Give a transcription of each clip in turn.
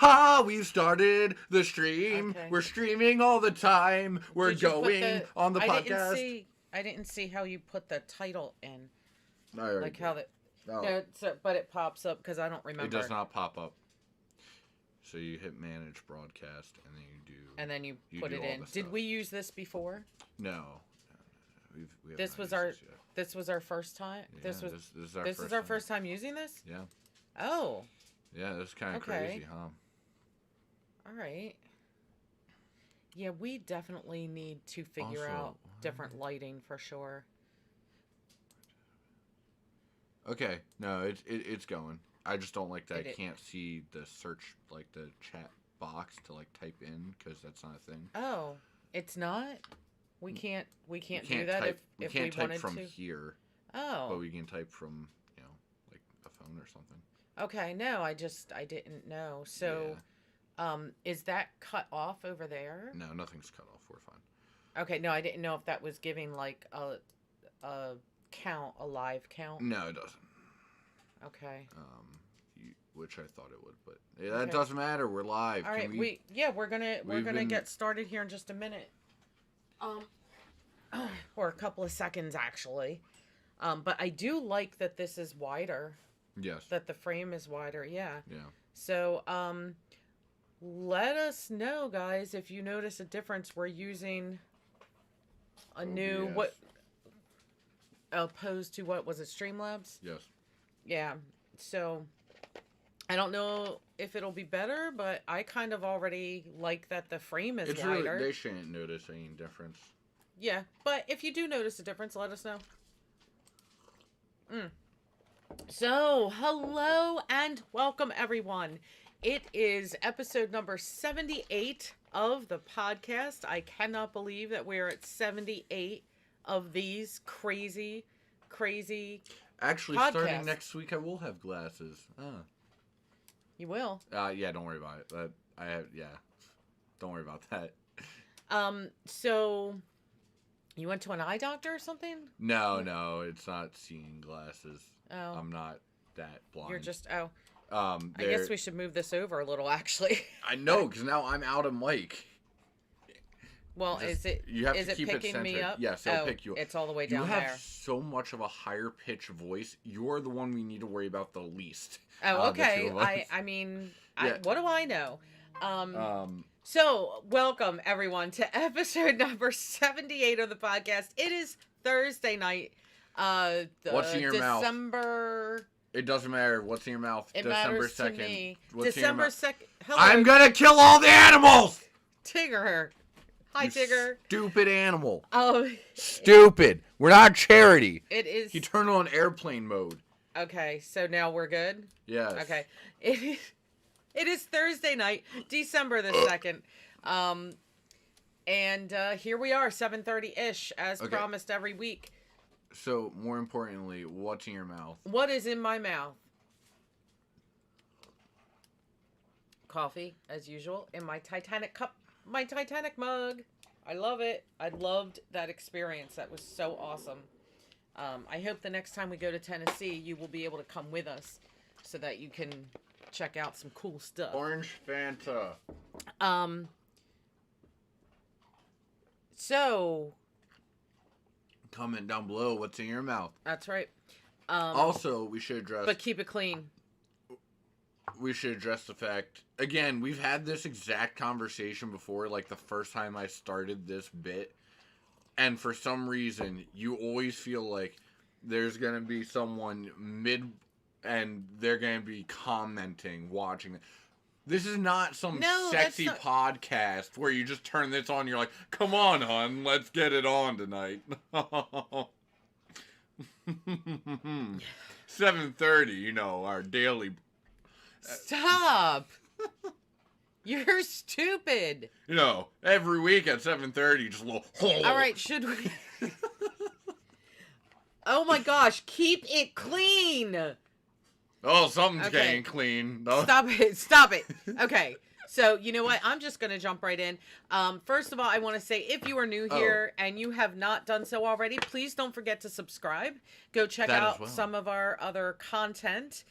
Ha! We've started the stream. Okay. We're streaming all the time. We're Did you put going on the podcast. I didn't see how you put the title in. I already Like how did. that. Oh, No, but it pops up because I don't remember. it does not pop up. So you hit manage broadcast, and then you do. And then you you put do it all in. the Did stuff. we use this before? No. We have This not was used our. this yet. This was our first time. Yeah, this was. this is our This first is our time. first time using this. Yeah. Oh. Yeah, this is kind of Okay. crazy, huh? All right. Yeah, we definitely need to figure Also, out different lighting for sure. Okay, no, it's going. I just don't like that I It- can't see the search, like the chat box to like type in, because that's not a thing. Oh, it's not. We can't. We can't, We do that type, if can't we type wanted from to. here, Oh. but we can type from like a phone or something. Okay. No, I didn't know. So, is that cut off over there? No, nothing's cut off. We're fine. Okay. No, I didn't know if that was giving like a count, a live count. No, it doesn't. Okay. Which I thought it would, but that Okay. doesn't matter. We're live. All right. Can we're gonna get started here in just a minute. Or a couple of seconds actually. But I do like that this is wider. Yes. That the frame is wider. Yeah. Yeah. So, let us know, guys, if you notice a difference. We're using a new OBS. what opposed to what was it, Streamlabs? Yes. Yeah. So, I don't know if it'll be better, but I kind of already like that the frame is It's wider. really, they shouldn't notice any difference. Yeah, but if you do notice a difference, let us know. So, hello and welcome, everyone. It is episode number 78 of the podcast. I cannot believe that we're at 78 of these crazy Actually, podcast. starting next week, I will have glasses. You will. Yeah, don't worry about it. Don't worry about that. So you went to an eye doctor or something? No, it's not seeing glasses. Oh. I'm not that blind. You're just I they're- guess we should move this over a little actually. I know, because now I'm out of mic. Well, Just- is you have to it keep it picking me centered. up? Yes, it'll pick you up. It's all the way You down have there. so much of a higher pitched voice. You're the one we need to worry about the least. Oh, of the okay. two of us. I mean, Yeah. what do I know? So, welcome everyone to episode number 78 of the podcast. It is Thursday night. What's in your mouth? December. It doesn't matter. What's in your mouth? It December matters 2nd. to me. What's in your December mouth? 2nd. Hello, I'm gonna kill all the animals! Tigger. Hi, You Tigger. Stupid animal. Oh, Stupid. We're not charity. it is. He turned on airplane mode. Okay, so now we're good. Yes. Okay. It is Thursday night, December the 2nd. And here we are, 7:30-ish, as Okay. promised every week. So, more importantly, what's in your mouth? What is in my mouth? Coffee, as usual, in my Titanic cup, my Titanic mug. I love it. I loved that experience. That was so awesome. I hope the next time we go to Tennessee, you will be able to come with us so that you can check out some cool stuff. Orange Fanta. So, Comment down below what's in your mouth. that's right. Also, we should address But keep it clean. the fact, again, we've had this exact conversation before, like the first time I started this bit, and for some reason, you always feel like there's going to be someone and they're going to be commenting, watching it. This is not some No, sexy that's podcast where you just turn this on, you're like, come on, hon, let's get it on tonight. 7:30, our daily... Stop! You're stupid. Every week at 7:30, just a little... All right, should we... Oh my gosh, keep it clean. Oh, something's Okay. getting clean. No. Stop it. Okay. So, you know what? I'm just going to jump right in. First of all, I want to say if you are new here and you have not done so already, please don't forget to subscribe. Go check That as out well. some of our other content.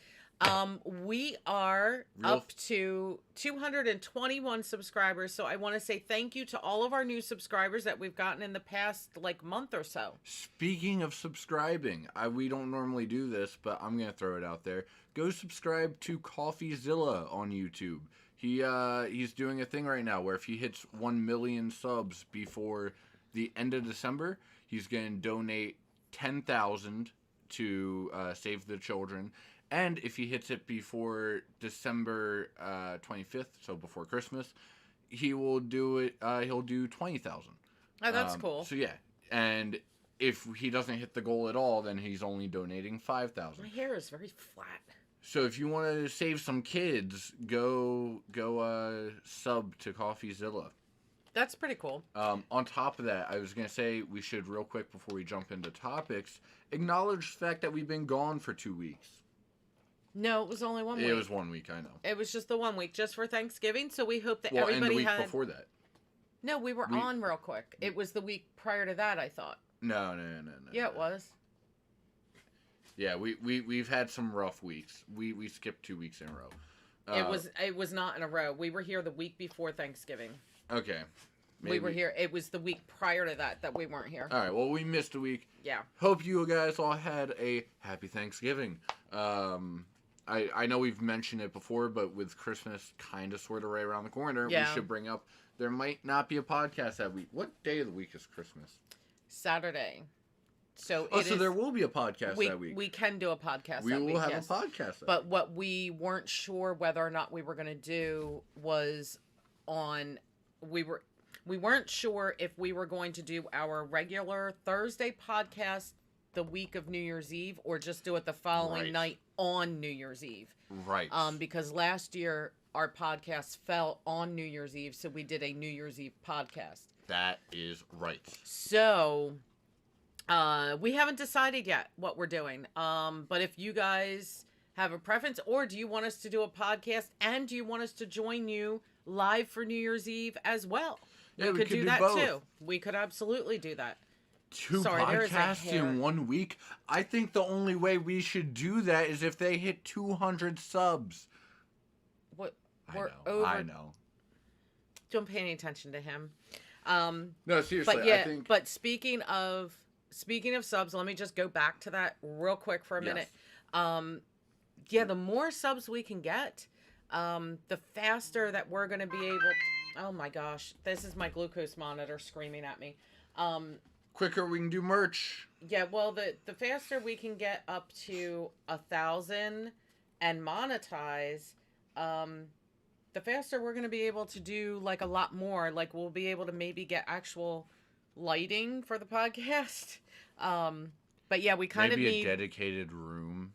We are Real up to 221 subscribers, so I want to say thank you to all of our new subscribers that we've gotten in the past like month or so. Speaking of subscribing, we don't normally do this, but I'm gonna throw it out there. Go subscribe to CoffeeZilla on YouTube. He's doing a thing right now where if he hits 1 million subs before the end of December, he's gonna donate 10,000 to Save the Children. And if he hits it before December 25th, so before Christmas, he will do it. He'll do 20,000. Oh, that's cool. So yeah, and if he doesn't hit the goal at all, then he's only donating 5,000. My hair is very flat. So if you want to save some kids, go sub to CoffeeZilla. That's pretty cool. On top of that, I was gonna say we should real quick before we jump into topics acknowledge the fact that we've been gone for 2 weeks. No, it was only 1 week. It was 1 week, I know. It was just the 1 week, just for Thanksgiving. So we hope that Well, everybody and the week had. before that. No, we were on real quick. It was the week prior to that, I thought. No. Yeah, it was. Yeah, we've had some rough weeks. We skipped 2 weeks in a row. It was not in a row. We were here the week before Thanksgiving. Okay. Maybe. We were here. It was the week prior to that we weren't here. All right. Well, we missed a week. Yeah. Hope you guys all had a happy Thanksgiving. I know we've mentioned it before, but with Christmas kind of sort of right around the corner, we should bring up there might not be a podcast that week. What day of the week is Christmas? Saturday. So there will be a podcast that week. We can do a podcast we that will week, have yes. a podcast. But what we weren't sure whether or not we were going to do was we weren't sure if we were going to do our regular Thursday podcast the week of New Year's Eve or just do it the following night on New Year's Eve. Right. Because last year our podcast fell on New Year's Eve, so we did a New Year's Eve podcast. That is right. So we haven't decided yet what we're doing. But if you guys have a preference, or do you want us to do a podcast and do you want us to join you live for New Year's Eve as well? Yeah, we could do that both. too. We could absolutely do that. Two podcasts in 1 week? I think the only way we should do that is if they hit 200 subs. What? I know. Don't pay any attention to him. No, seriously. But yeah, I think... but speaking of subs, let me just go back to that real quick for a minute. Yes. The more subs we can get, the faster that we're going to be able to... Oh my gosh, this is my glucose monitor screaming at me. Quicker we can do merch. Yeah, well, the faster we can get up to 1,000 and monetize, the faster we're going to be able to do like a lot more. Like we'll be able to maybe get actual lighting for the podcast. But yeah, we kind of need maybe a dedicated room.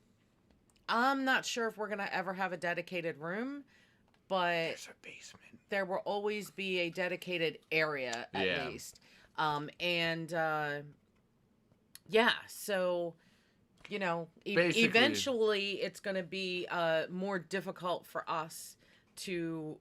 I'm not sure if we're going to ever have a dedicated room, but there's a basement. There will always be a dedicated area at least. So, eventually it's going to be more difficult for us to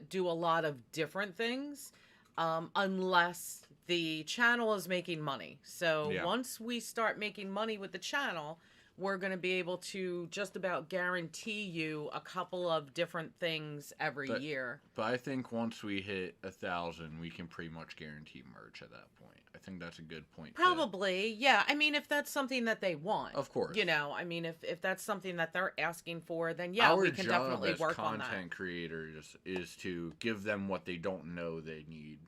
do a lot of different things unless the channel is making money. So once we start making money with the channel, we're going to be able to just about guarantee you a couple of different things every year. But I think once we hit 1,000, we can pretty much guarantee merch at that point. I think that's a good point. Probably, yeah. I mean, if that's something that they want. Of course. I mean, if that's something that they're asking for, then we can definitely work on that. Our job as content creators is to give them what they don't know they need.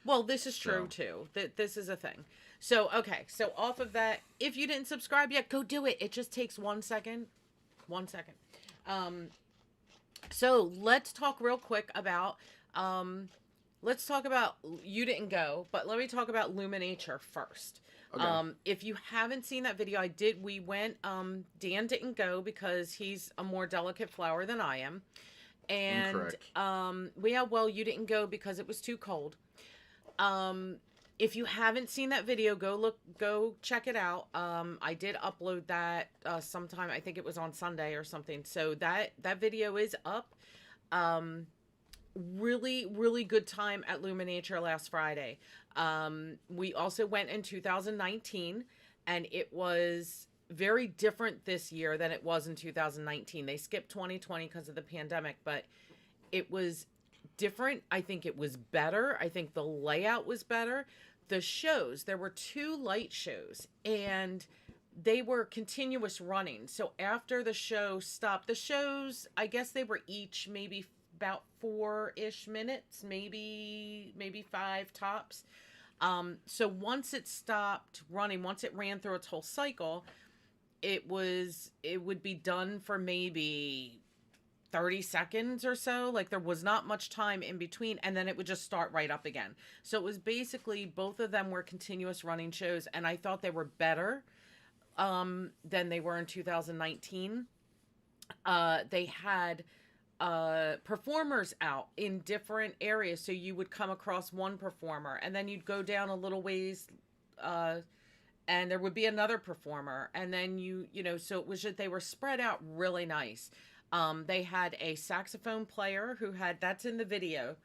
Well, this is true, too. This is a thing. So, okay. So, off of that, if you didn't subscribe yet, go do it. It just takes 1 second. 1 second. So, let's talk real quick about... You didn't go, but let me talk about luminature first. Okay. If you haven't seen that video, we went, Dan didn't go because he's a more delicate flower than I am. And, incorrect. You didn't go because it was too cold. If you haven't seen that video, go check it out. I did upload that sometime. I think it was on Sunday or something. So that video is up. Really, really good time at Luminature last Friday. We also went in 2019, and it was very different this year than it was in 2019. They skipped 2020 because of the pandemic, but it was different. I think it was better. I think the layout was better. The shows, there were 2 light shows, and they were continuous running. So after the show stopped, the shows, I guess they were each maybe about 4-ish minutes, maybe 5 tops. So once it stopped running, once it ran through its whole cycle, it would be done for maybe 30 seconds or so. Like, there was not much time in between, and then it would just start right up again. So it was basically, both of them were continuous running shows, and I thought they were better than they were in 2019. They had performers out in different areas, so you would come across one performer, and then you'd go down a little ways, and there would be another performer, and then you know, so it was just, they were spread out really nice. They had a saxophone player who had, that's in the video,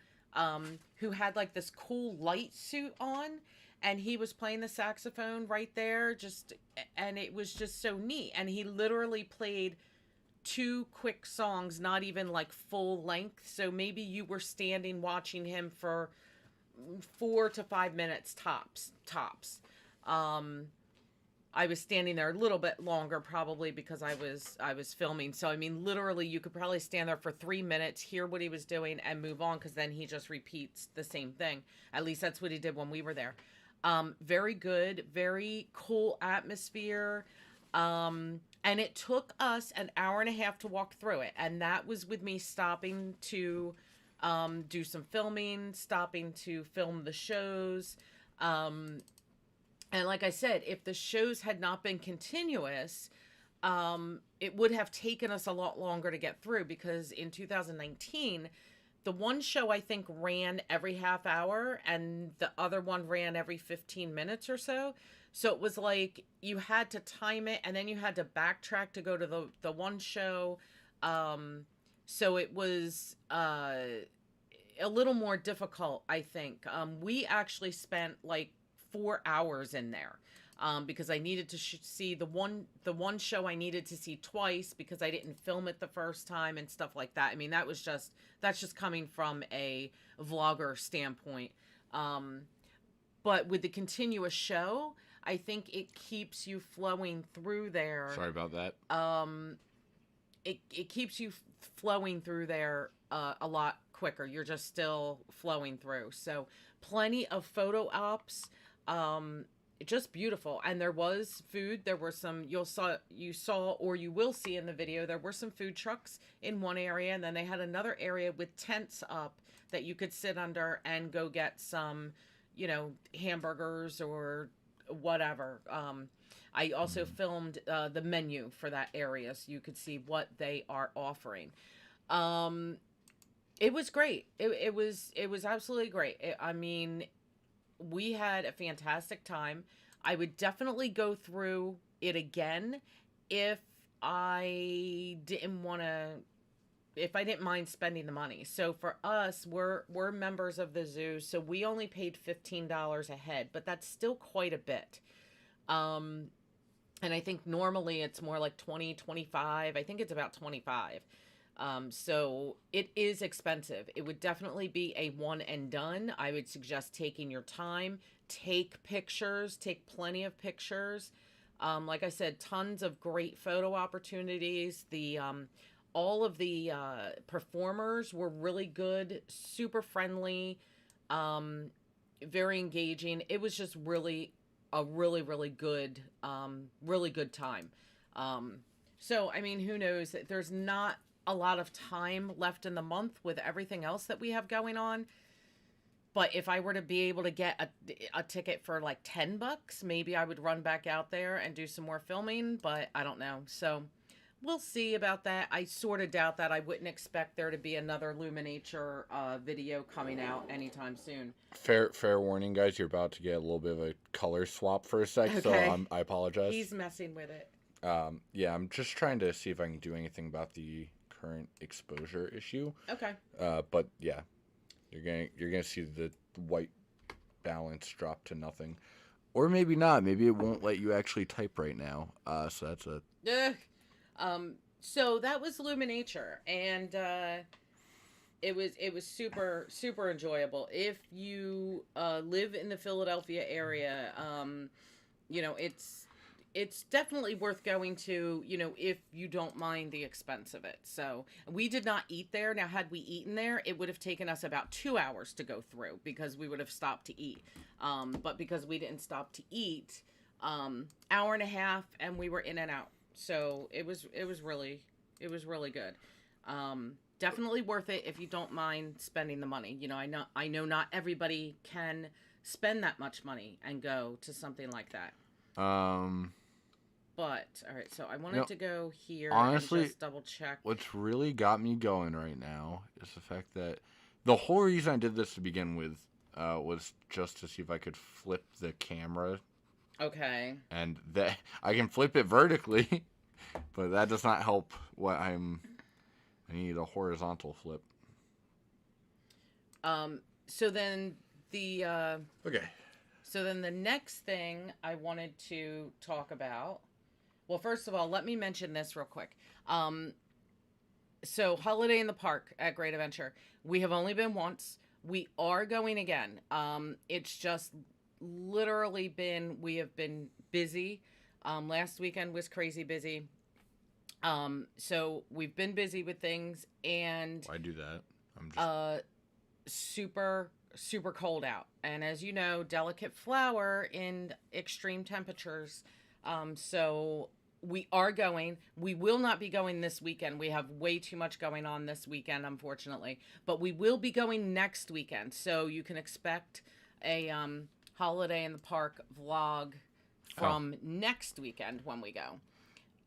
who had like this cool light suit on, and he was playing the saxophone right there, and it was just so neat. And he literally played 2 quick songs, not even like full length. So maybe you were standing watching him for 4 to 5 minutes tops. I was standing there a little bit longer, probably because I was filming. So I mean, literally, you could probably stand there for 3 minutes, hear what he was doing, and move on, because then he just repeats the same thing. At least that's what he did when we were there. Very good, very cool atmosphere. And it took us an hour and a half to walk through it, and that was with me stopping to do some filming, stopping to film the shows. And like I said, if the shows had not been continuous, it would have taken us a lot longer to get through, because in 2019, the one show I think ran every half hour, and the other one ran every 15 minutes or so. So it was like you had to time it, and then you had to backtrack to go to the one show. So it was a little more difficult, I think. We actually spent like 4 hours in there, because I needed to see the one show I needed to see twice, because I didn't film it the first time and stuff like that. I mean, that's just coming from a vlogger standpoint. But with the continuous show, I think it keeps you flowing through there. Sorry about that. It keeps you flowing through there a lot quicker. You're just still flowing through. So plenty of photo ops. Just beautiful. And there was food. There were some, you saw or you will see in the video, there were some food trucks in one area, and then they had another area with tents up that you could sit under and go get some, hamburgers or whatever. I also filmed the menu for that area, so you could see what they are offering. It was great. It was absolutely great. I mean, we had a fantastic time. I would definitely go through it again if I didn't mind spending the money. So for us, we're members of the zoo, so we only paid $15 a head, but that's still quite a bit. And I think normally it's more like 20, 25. I think it's about 25. So it is expensive. It would definitely be a one and done. I would suggest taking your time, take pictures, take plenty of pictures. Like I said, tons of great photo opportunities. All of the performers were really good, super friendly, very engaging. It was just really a really good time. So I mean, who knows? There's not a lot of time left in the month with everything else that we have going on. But if I were to be able to get a ticket for like $10, maybe I would run back out there and do some more filming, but I don't know. So we'll see about that. I sort of doubt that. I wouldn't expect there to be another luminature video coming out anytime soon. Fair warning, guys. You're about to get a little bit of a color swap for a sec, okay. So I apologize. He's messing with it. Yeah, I'm just trying to see if I can do anything about the current exposure issue. Okay. But yeah, you're gonna see the white balance drop to nothing. Or maybe not. Maybe it won't let you actually type right now. So that's a... Ugh. So that was Luminature, and it was super super enjoyable. If you live in the Philadelphia area, it's definitely worth going to, if you don't mind the expense of it. So we did not eat there. Now, had we eaten there, it would have taken us about 2 hours to go through because we would have stopped to eat. But because we didn't stop to eat, hour and a half, and we were in and out. So it was really good. Definitely worth it if you don't mind spending the money. I know not everybody can spend that much money and go to something like that. But all right, so I wanted to go here honestly, and just double check. What's really got me going right now is the fact that the whole reason I did this to begin with was just to see if I could flip the camera. Okay. And that I can flip it vertically, but that does not help what I need a horizontal flip. So then the Okay. So then the next thing I wanted to talk about. Well, first of all, let me mention this real quick. So Holiday in the Park at Great Adventure, we have only been once. We are going again. It's just literally we have been busy. Last weekend was crazy busy. So we've been busy with things, and Why do that? I'm just super super cold out, and as you know, delicate flower in extreme temperatures. So we are going. We will not be going this weekend. We have way too much going on this weekend, unfortunately. But we will be going next weekend, so you can expect a Holiday in the Park vlog from next weekend when we go.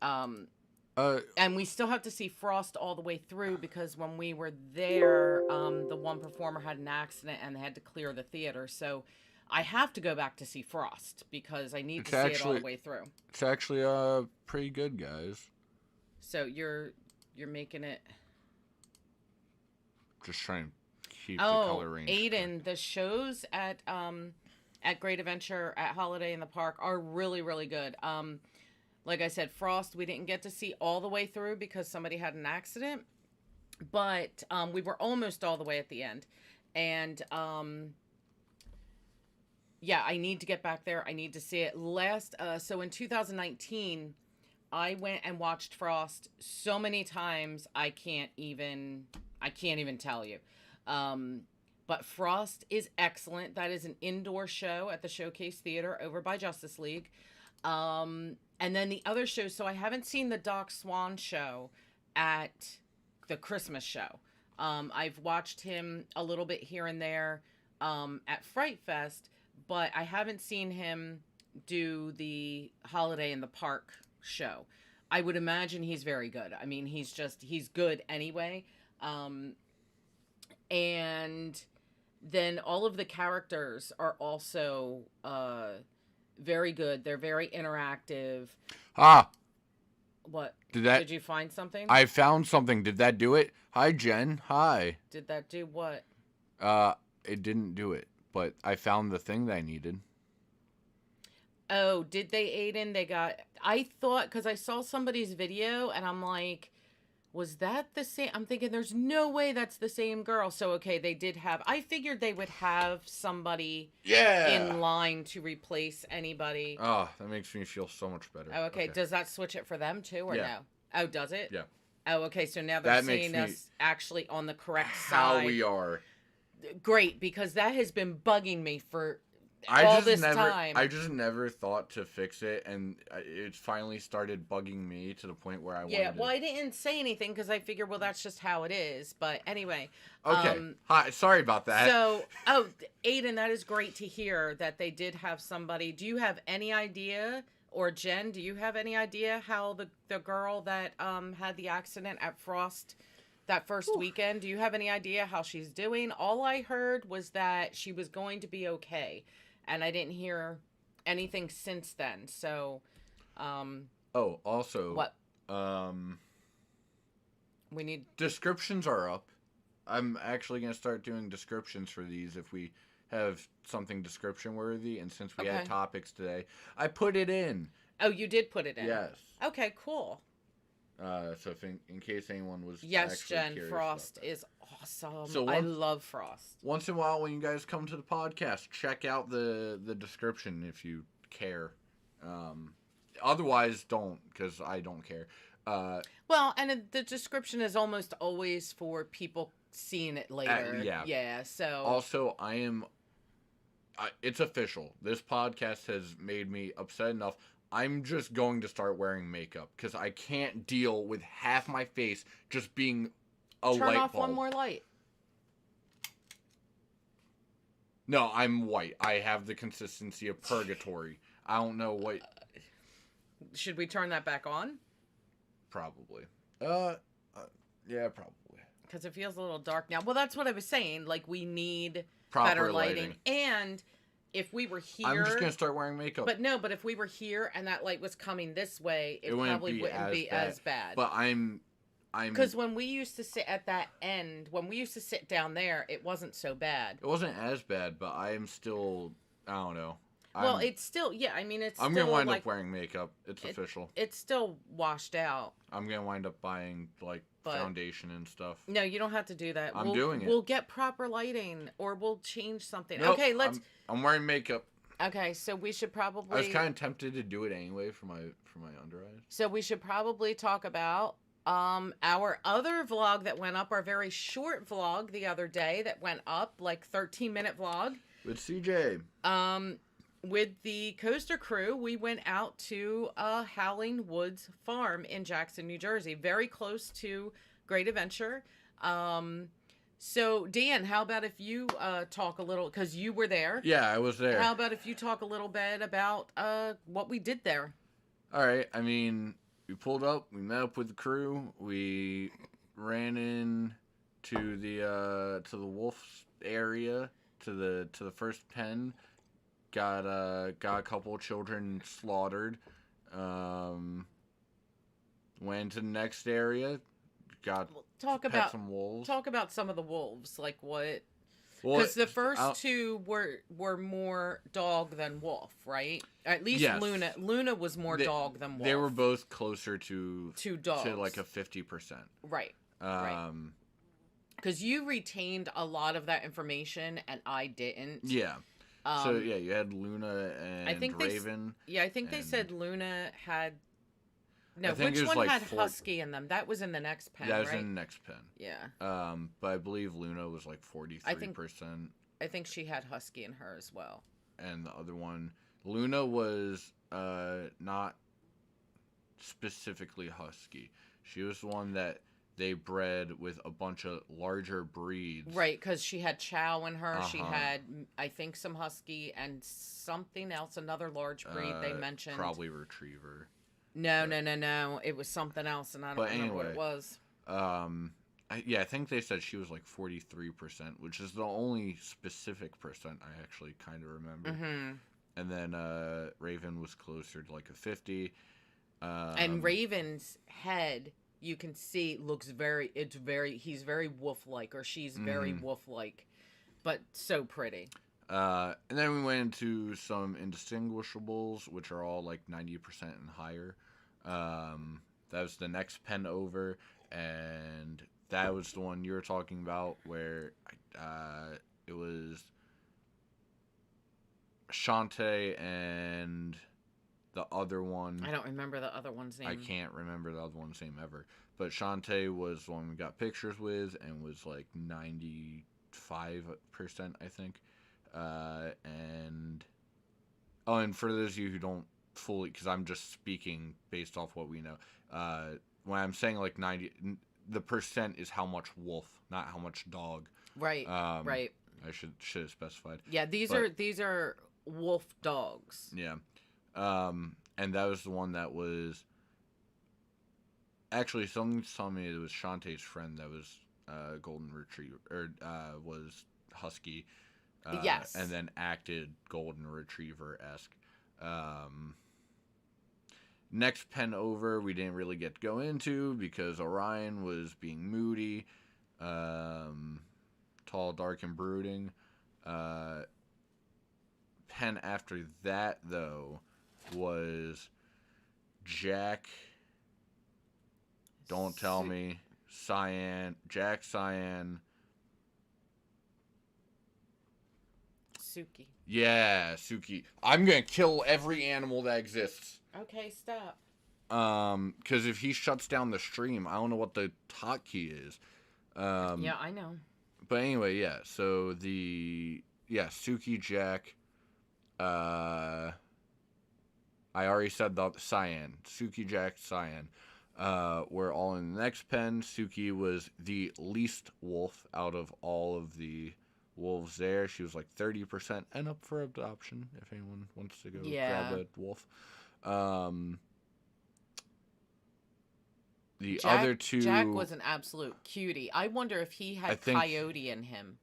And we still have to see Frost all the way through because when we were there, the one performer had an accident and they had to clear the theater. So I have to go back to see Frost because I need to see it all the way through. It's actually pretty good, guys. So you're making it. Just trying to keep the color range. Aiden, the shows at Great Adventure at Holiday in the Park are really really good. Like I said, Frost, we didn't get to see all the way through because somebody had an accident. But we were almost all the way at the end. And, yeah, I need to get back there. I need to see it. So in 2019, I went and watched Frost so many times, I can't even tell you. But Frost is excellent. That is an indoor show at the Showcase Theater over by Justice League. And then the other shows, so I haven't seen the Doc Swan show at the Christmas show. I've watched him a little bit here and there at Fright Fest, but I haven't seen him do the Holiday in the Park show. I would imagine he's very good. I mean, he's good anyway. And then all of the characters are also very good. They're very interactive. What? Did you find something? I found something. Did that do it? Hi, Jen. Hi. Did that do what? It didn't do it, but I found the thing that I needed. Oh, did they, Aiden? I thought, because I saw somebody's video, and I'm like, was that the same? I'm thinking there's no way that's the same girl. So, okay, they did have... I figured they would have somebody in line to replace anybody. Oh, that makes me feel so much better. Oh, okay. Does that switch it for them, too, or no? Oh, does it? Yeah. Oh, okay, so now they're seeing us actually on the correct side. How we are. Great, because that has been bugging me for all this time. I just never thought to fix it, and it finally started bugging me to the point where I wanted to... Yeah, well, I didn't say anything because I figured, well, that's just how it is. But anyway. Okay. Hi, sorry about that. So, Aiden, that is great to hear that they did have somebody. Do you have any idea, or Jen, do you have any idea how the girl that had the accident at Frost that first weekend, do you have any idea how she's doing? All I heard was that she was going to be okay. And I didn't hear anything since then. So, also, what? We need descriptions are up. I'm actually gonna start doing descriptions for these if we have something description worthy, and since we Okay. had topics today, I put it in. Oh, you did put it in. Yes. Okay, cool. So if in case anyone was Yes, actually Jen, curious Frost about that. is awesome. So I love Frost. Once in a while, when you guys come to the podcast, check out the description if you care. Otherwise, don't, because I don't care. Well, and the description is almost always for people seeing it later. Yeah. Yeah, so... Also, it's official. This podcast has made me upset enough. I'm just going to start wearing makeup because I can't deal with half my face just being a light bulb. Turn off one more light. No, I'm white. I have the consistency of purgatory. I don't know what... Should we turn that back on? Probably. Yeah, probably. Because it feels a little dark now. Well, that's what I was saying. Like, we need Proper better lighting. And if we were here... I'm just going to start wearing makeup. But if we were here and that light was coming this way, it probably wouldn't be as bad. But I'm... Because when we used to sit at that end, when we used to sit down there, it wasn't so bad. It wasn't as bad, but I am still... I don't know. Well, it's still... Yeah, I mean, it's I'm still... going to wind up wearing makeup. It's official. It's still washed out. I'm going to wind up buying, foundation and stuff. No, you don't have to do that. I'm doing it. We'll get proper lighting, or we'll change something. Nope, Okay, let's... I'm wearing makeup. Okay, so we should probably... I was kind of tempted to do it anyway for my under eyes. So we should probably talk about our other vlog that went up, our very short vlog the other day that went up, 13-minute vlog. With CJ. With the coaster crew, we went out to Howling Woods Farm in Jackson, New Jersey, very close to Great Adventure. So, Dan, how about if you talk a little, because you were there. Yeah, I was there. How about if you talk a little bit about what we did there? All right. I mean, we pulled up, we met up with the crew, we ran in to the wolf area, to the first pen. Got a couple of children slaughtered. Went to the next area. Pet some wolves. Talk about some of the wolves, like what? Because the first two were more dog than wolf, right? At least yes. Luna was more dog than wolf. They were both closer to dogs. To like a 50%. Right. Right. Because you retained a lot of that information and I didn't. Yeah. So, yeah, you had Luna and Raven. I think they said Luna had... No, which one had Husky in them? That was in the next pen, That was in the next pen. Yeah. But I believe Luna was 43%. I think she had Husky in her as well. And the other one... Luna was not specifically Husky. She was the one that... they bred with a bunch of larger breeds. Right, because she had Chow in her. She had, I think, some Husky and something else, another large breed they mentioned. Probably Retriever. No. It was something else, and I don't remember what it was. I think they said she was 43%, which is the only specific percent I actually kind of remember. Mm-hmm. And then Raven was closer to a 50. And Raven's head... you can see he's very wolf-like, or she's very wolf-like, but so pretty. And then we went into some indistinguishables, which are all 90% and higher. That was the next pen over, and that was the one you were talking about where it was Shantae and the other one... I don't remember the other one's name. I can't remember the other one's name ever. But Shantae was the one we got pictures with and was 95%, I think. And for those of you who don't fully... because I'm just speaking based off what we know. When I'm saying 90... the percent is how much wolf, not how much dog. Right, right. I should have specified. Yeah, these are wolf dogs. Yeah. And that was the one that was... actually, someone told me it was Shantae's friend that was Golden Retriever, or was Husky. Yes. And then acted Golden Retriever-esque. Next pen over, we didn't really get to go into because Orion was being moody, tall, dark, and brooding. pen after that, though, was Jack. Don't tell me. Cyan. Jack Cyan. Suki. Yeah, Suki. I'm gonna kill every animal that exists. Okay, stop. Because if he shuts down the stream, I don't know what the hotkey is. Yeah, I know. But anyway, yeah. So Suki, Jack. I already said the Cyan. Suki, Jack, Cyan. We're all in the next pen. Suki was the least wolf out of all of the wolves there. She was like 30% and up for adoption if anyone wants to go grab a wolf. Other two. Jack was an absolute cutie. I wonder if he had coyote in him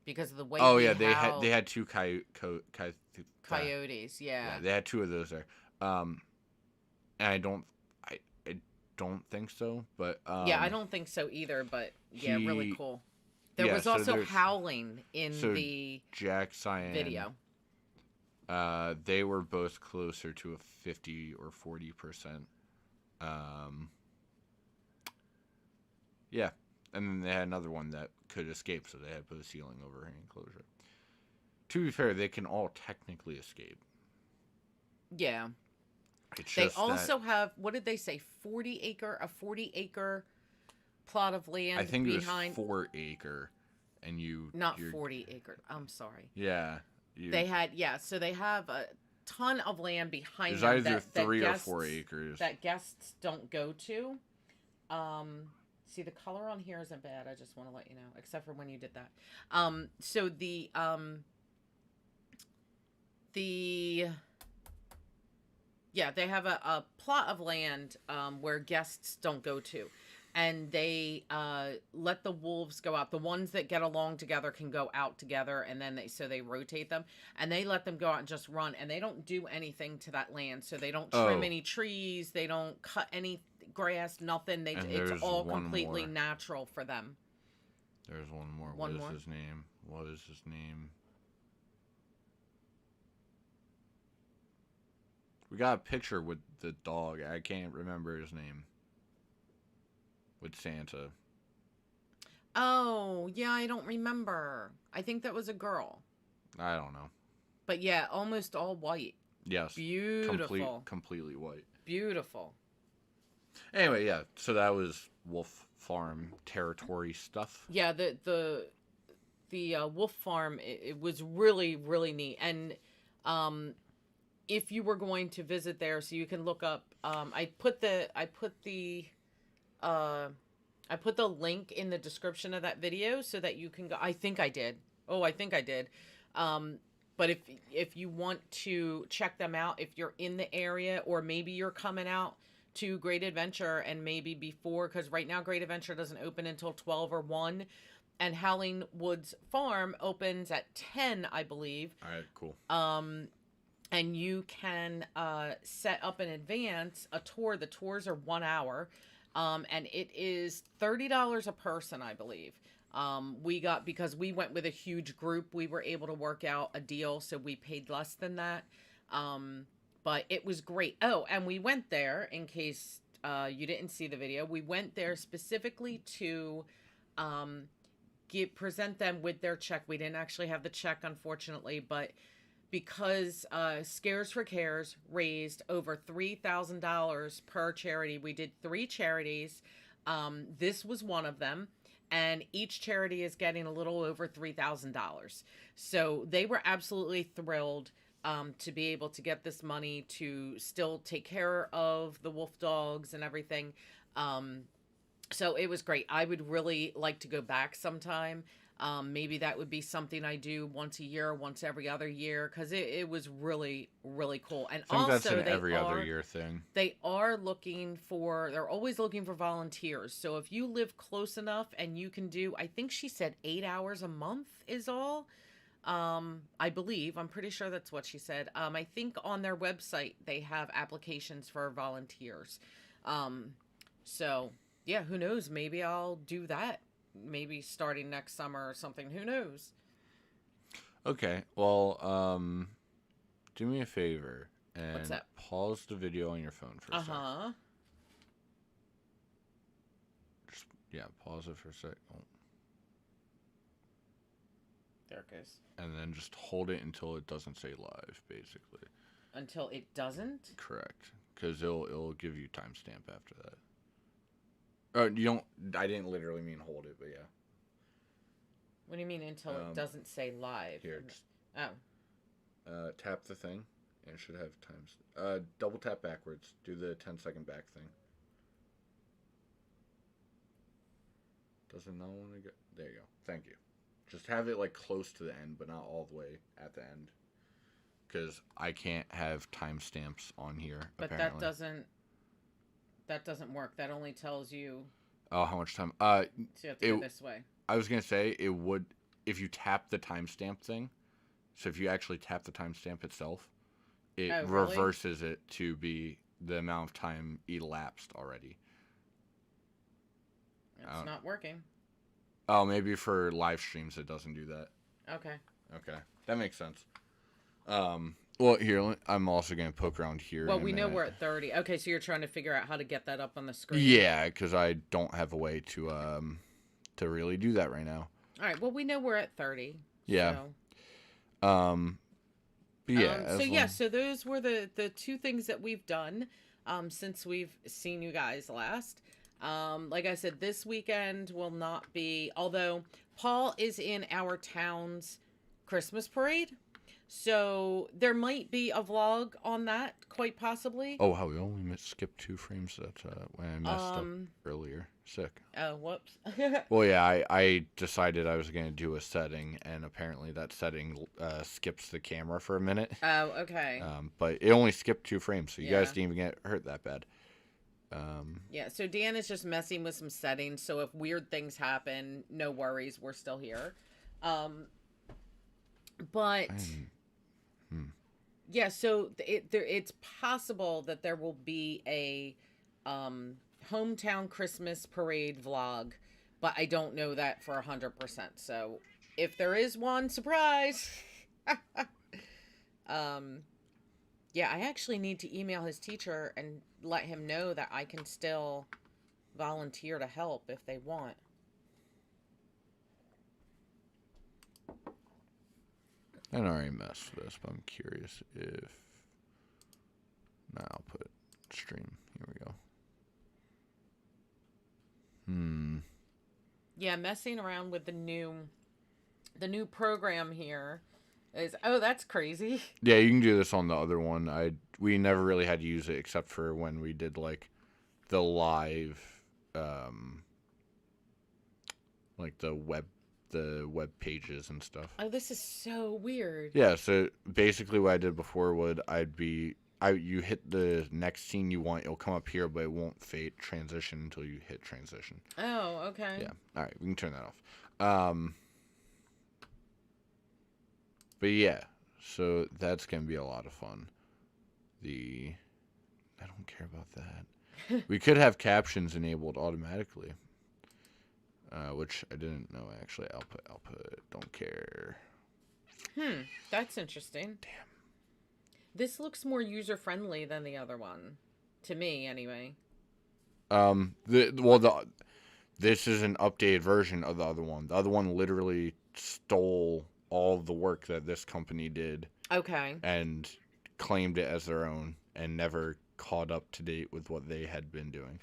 because of the way. Oh yeah, they had two coyotes. Yeah, they had two of those there. And I don't think so, but yeah, I don't think so either. But yeah, really cool. There was also howling in the Jack Cyan video. They were both closer to a 50 or 40%. Yeah, and then they had another one that could escape, so they had both ceiling overhanging closure. To be fair, they can all technically escape. Yeah. It's they also have, what did they say, a 40 acre plot of land. I think behind... it was 4 acre, and not 40 acre. I'm sorry. Yeah. They had, so they have a ton of land behind them. There's either 3 or 4 acres. That guests don't go to. See, the color on here isn't bad. I just want to let you know, except for when you did that. So they have a plot of land where guests don't go to. And they let the wolves go out. The ones that get along together can go out together, and then they rotate them. And they let them go out and just run. And they don't do anything to that land. So they don't trim any trees. They don't cut any grass, nothing. It's all completely natural for them. There's one more. What is his name? We got a picture with the dog. I can't remember his name. With Santa. Oh, yeah, I don't remember. I think that was a girl. I don't know. But yeah, almost all white. Yes. Beautiful. Completely white. Beautiful. Anyway, yeah, so that was Wolf Farm territory stuff. Yeah, the Wolf Farm, it was really, really neat. And if you were going to visit there, so you can look up, I put the link in the description of that video so that you can go. I think I did. But if you want to check them out, if you're in the area, or maybe you're coming out to Great Adventure and maybe before, because right now Great Adventure doesn't open until 12 or 1, and Howling Woods Farm opens at 10, I believe. All right, cool. And you can set up in advance a tour. The tours are 1 hour. And it is $30 a person, I believe. Because we went with a huge group, we were able to work out a deal, so we paid less than that. But it was great. Oh, and we went there, in case you didn't see the video, we went there specifically to present them with their check. We didn't actually have the check, unfortunately, but because Scares for Cares raised over $3,000 per charity. We did 3 charities. This was one of them. And each charity is getting a little over $3,000. So they were absolutely thrilled to be able to get this money to still take care of the wolf dogs and everything. So it was great. I would really like to go back sometime. Maybe that would be something I do once a year, once every other year, because it was really, really cool. And I think also, that's an every other year thing. They're always looking for volunteers. So if you live close enough and you can do, I think she said 8 hours a month is all. I believe, I'm pretty sure that's what she said. I think on their website, they have applications for volunteers. So yeah, who knows? Maybe I'll do that. Maybe starting next summer or something. Who knows? Okay. Well, do me a favor What's and that? pause the video on your phone for a sec. Just, yeah, pause it for a sec. Oh. There it goes. And then just hold it until it doesn't say live, basically. Until it doesn't? Correct. Because it'll give you timestamp after that. You don't... I didn't literally mean hold it, but yeah. What do you mean until it doesn't say live? Here, just... Oh. Tap the thing, and it should have times. Double tap backwards. Do the 10-second back thing. Does it not want to go? There you go. Thank you. Just have it like close to the end, but not all the way at the end. Because I can't have timestamps on here. But apparently. that doesn't work. That only tells you. Oh, how much time? So you have to go this way. I was gonna say it would if you tap the timestamp thing. So if you actually tap the timestamp itself, it reverses it to be the amount of time elapsed already. It's not working. Oh, maybe for live streams it doesn't do that. Okay. That makes sense. Well, here, I'm also going to poke around here. Well, we know we're at 30. Okay, so you're trying to figure out how to get that up on the screen. Yeah, because I don't have a way to really do that right now. All right, well, we know we're at 30. Yeah. So. But yeah. So those were the two things that we've done since we've seen you guys last. Like I said, this weekend will not be, although Paul is in our town's Christmas parade. So there might be a vlog on that, quite possibly. Oh, how we only skipped 2 frames. That's when I messed up earlier. Sick. Oh, whoops. Well, yeah, I decided I was going to do a setting, and apparently that setting skips the camera for a minute. Oh, okay. But it only skipped 2 frames, so you guys didn't even get hurt that bad. Yeah, so Dan is just messing with some settings, so if weird things happen, no worries, we're still here. But yeah, so it's possible that there will be a hometown Christmas parade vlog, but I don't know that for 100%. So if there is one, surprise. Yeah, I actually need to email his teacher and let him know that I can still volunteer to help if they want. I already messed with this, but I'm curious if... Nah, I'll put stream. Here we go. Yeah, messing around with the new program here is... Oh, that's crazy. Yeah, you can do this on the other one. We never really had to use it except for when we did, like, the live... like, the web pages and stuff. Oh, this is so weird. Yeah, so basically what I did before would you hit the next scene you want, it'll come up here, but it won't transition until you hit transition. Oh, okay. Yeah. All right, we can turn that off. But yeah, so that's gonna be a lot of fun. I don't care about that. We could have captions enabled automatically. Which I didn't know actually. Output, don't care. That's interesting. Damn. This looks more user-friendly than the other one. To me, anyway. This is an updated version of the other one. The other one literally stole all of the work that this company did. Okay. And claimed it as their own and never caught up to date with what they had been doing.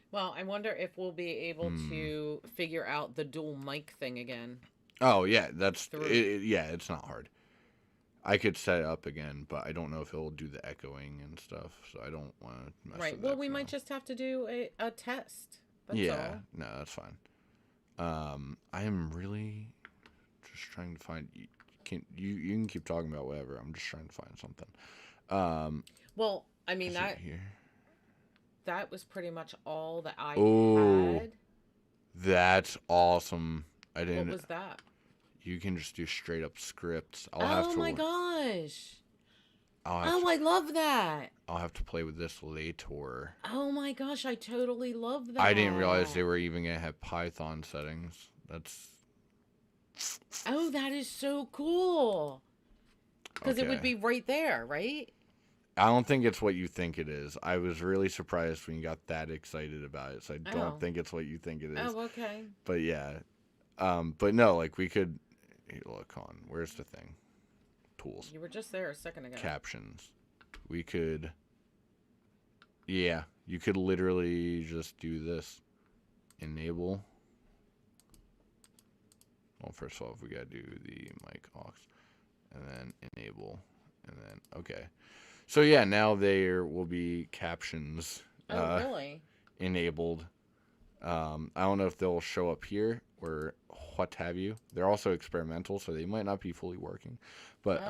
Well, I wonder if we'll be able to figure out the dual mic thing again. Oh, yeah, it's not hard. I could set it up again, but I don't know if it'll do the echoing and stuff, so I don't want to mess with that. Right, well, we might just have to do a test. That's all. No, that's fine. I am really just trying to find... You can keep talking about whatever. I'm just trying to find something. Well, I mean, that was pretty much all that I had. That's awesome. What was that? You can just do straight up scripts. Oh my gosh. I love that. I'll have to play with this later. Oh my gosh, I totally love that. I didn't realize they were even going to have Python settings. That's Oh, that is so cool. Because it would be right there, right? I don't think it's what you think it is. I was really surprised when you got that excited about it, so I don't think it's what you think it is. Oh, okay. But yeah. But no, like we could look on. Where's the thing? Tools. You were just there a second ago. Captions. We could. Yeah, you could literally just do this. Enable. Well, first of all, we gotta do the mic aux, and then enable, and then okay. So yeah, now there will be captions. Really? Enabled. I don't know if they'll show up here or what have you. They're also experimental, so they might not be fully working. But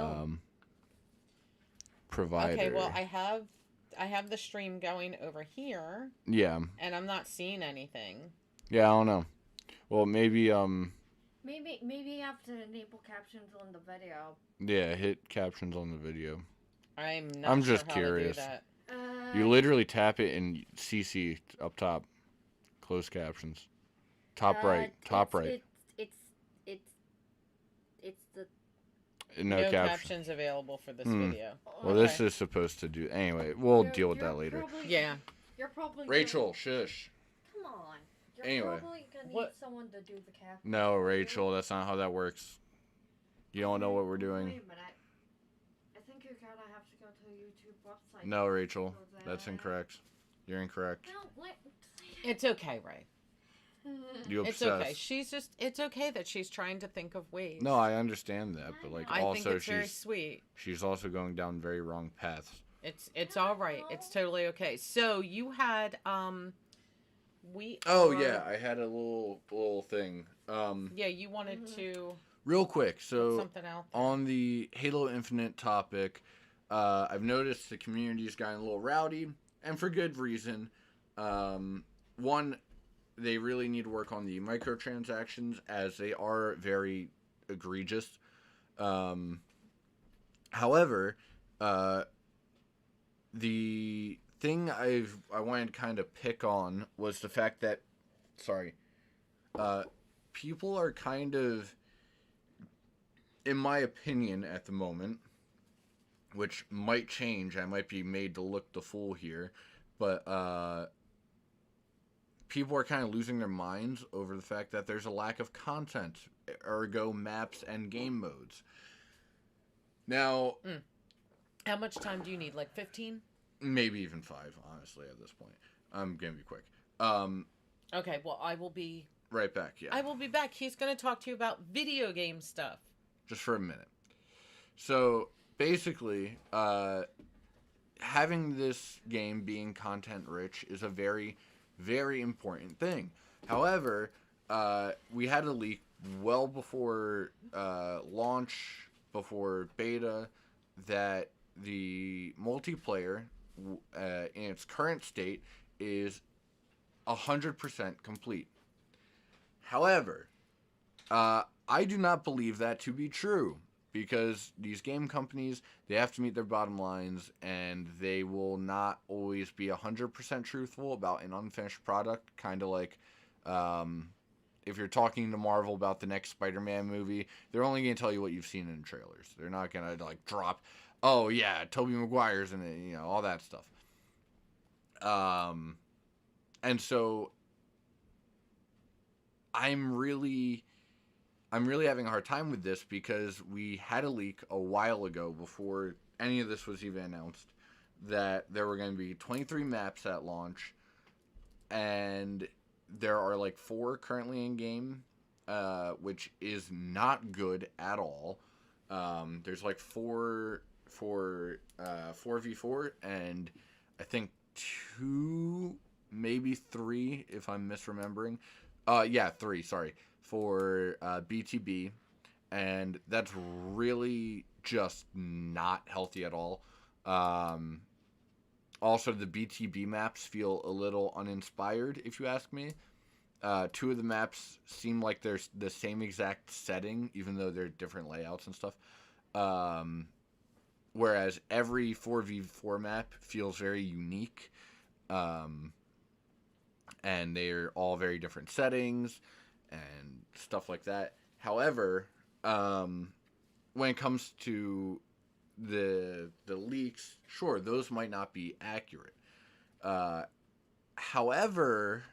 provider. Okay, well I have the stream going over here. Yeah. And I'm not seeing anything. Yeah, I don't know. Well, maybe Maybe you have to enable captions on the video. Yeah, hit captions on the video. I'm just sure curious. How to do that. You literally tap it and CC up top. Closed captions. Top right. Top right. It's the No captions available for this video. Well, this is supposed to do. Anyway, we'll deal with that later. You're probably Rachel, shush. Come on. You're Anyway. probably gonna need someone to do the captions. No, Rachel, that's not how that works. You don't know what we're doing. Wait a minute. I think you're gonna have to go to the YouTube website. No, Rachel, that's incorrect. You're incorrect. No, it's okay, Ray. You obsessed. It's okay. It's okay that she's trying to think of ways. No, I understand that, but like I also think it's very sweet. She's also going down very wrong paths. It's all right. It's totally okay. So you had yeah, I had a little thing. Yeah, you wanted to real quick. So something out on the Halo Infinite topic, I've noticed the community's gotten a little rowdy, and for good reason. One, they really need to work on the microtransactions as they are very egregious. However, the thing I wanted to kind of pick on was the fact that, people are kind of, in my opinion at the moment, which might change, I might be made to look the fool here, but people are kind of losing their minds over the fact that there's a lack of content, ergo maps and game modes. Now, how much time do you need? Like 15? Maybe even 5, honestly, at this point. I'm gonna be quick. Okay, well, I will be right back. Yeah, I will be back. He's gonna talk to you about video game stuff. Just for a minute. So basically, having this game being content rich is a very, very important thing. However, we had a leak well before launch, before beta, that the multiplayer in its current state is 100% complete. However, I do not believe that to be true, because these game companies, they have to meet their bottom lines, and they will not always be 100% truthful about an unfinished product. Kind of like if you're talking to Marvel about the next Spider-Man movie, they're only going to tell you what you've seen in trailers. They're not going to like drop, oh yeah, Tobey Maguire's in it, all that stuff. And so I'm really having a hard time with this, because we had a leak a while ago, before any of this was even announced, that there were going to be 23 maps at launch, and there are like 4 currently in game, which is not good at all. There's like 4 for 4v4, and I think 2, maybe 3, if I'm misremembering. 3, sorry, for BTB, and that's really just not healthy at all. Also, the BTB maps feel a little uninspired, if you ask me. 2 of the maps seem like they're the same exact setting, even though they're different layouts and stuff. Whereas every 4v4 map feels very unique. And they're all very different settings and stuff like that. However, when it comes to the leaks, sure, those might not be accurate. However,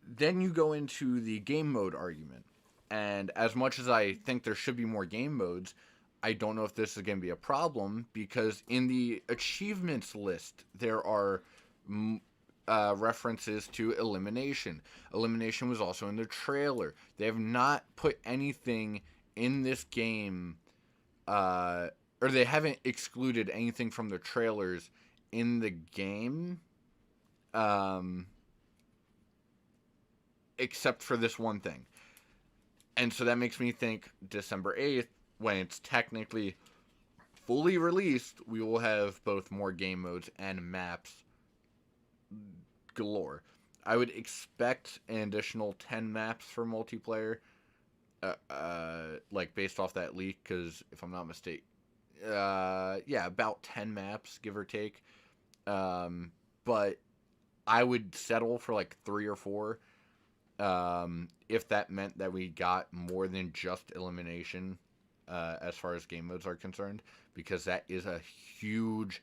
then you go into the game mode argument. And as much as I think there should be more game modes, I don't know if this is going to be a problem because in the achievements list, there are references to elimination. Elimination was also in the trailer. They have not put anything in this game, or they haven't excluded anything from the trailers in the game, except for this one thing. And so that makes me think December 8th, when it's technically fully released, we will have both more game modes and maps galore. I would expect an additional 10 maps for multiplayer, like based off that leak, because if I'm not mistaken, yeah, about 10 maps, give or take. But I would settle for like 3 or 4. If that meant that we got more than just elimination, as far as game modes are concerned, because that is a huge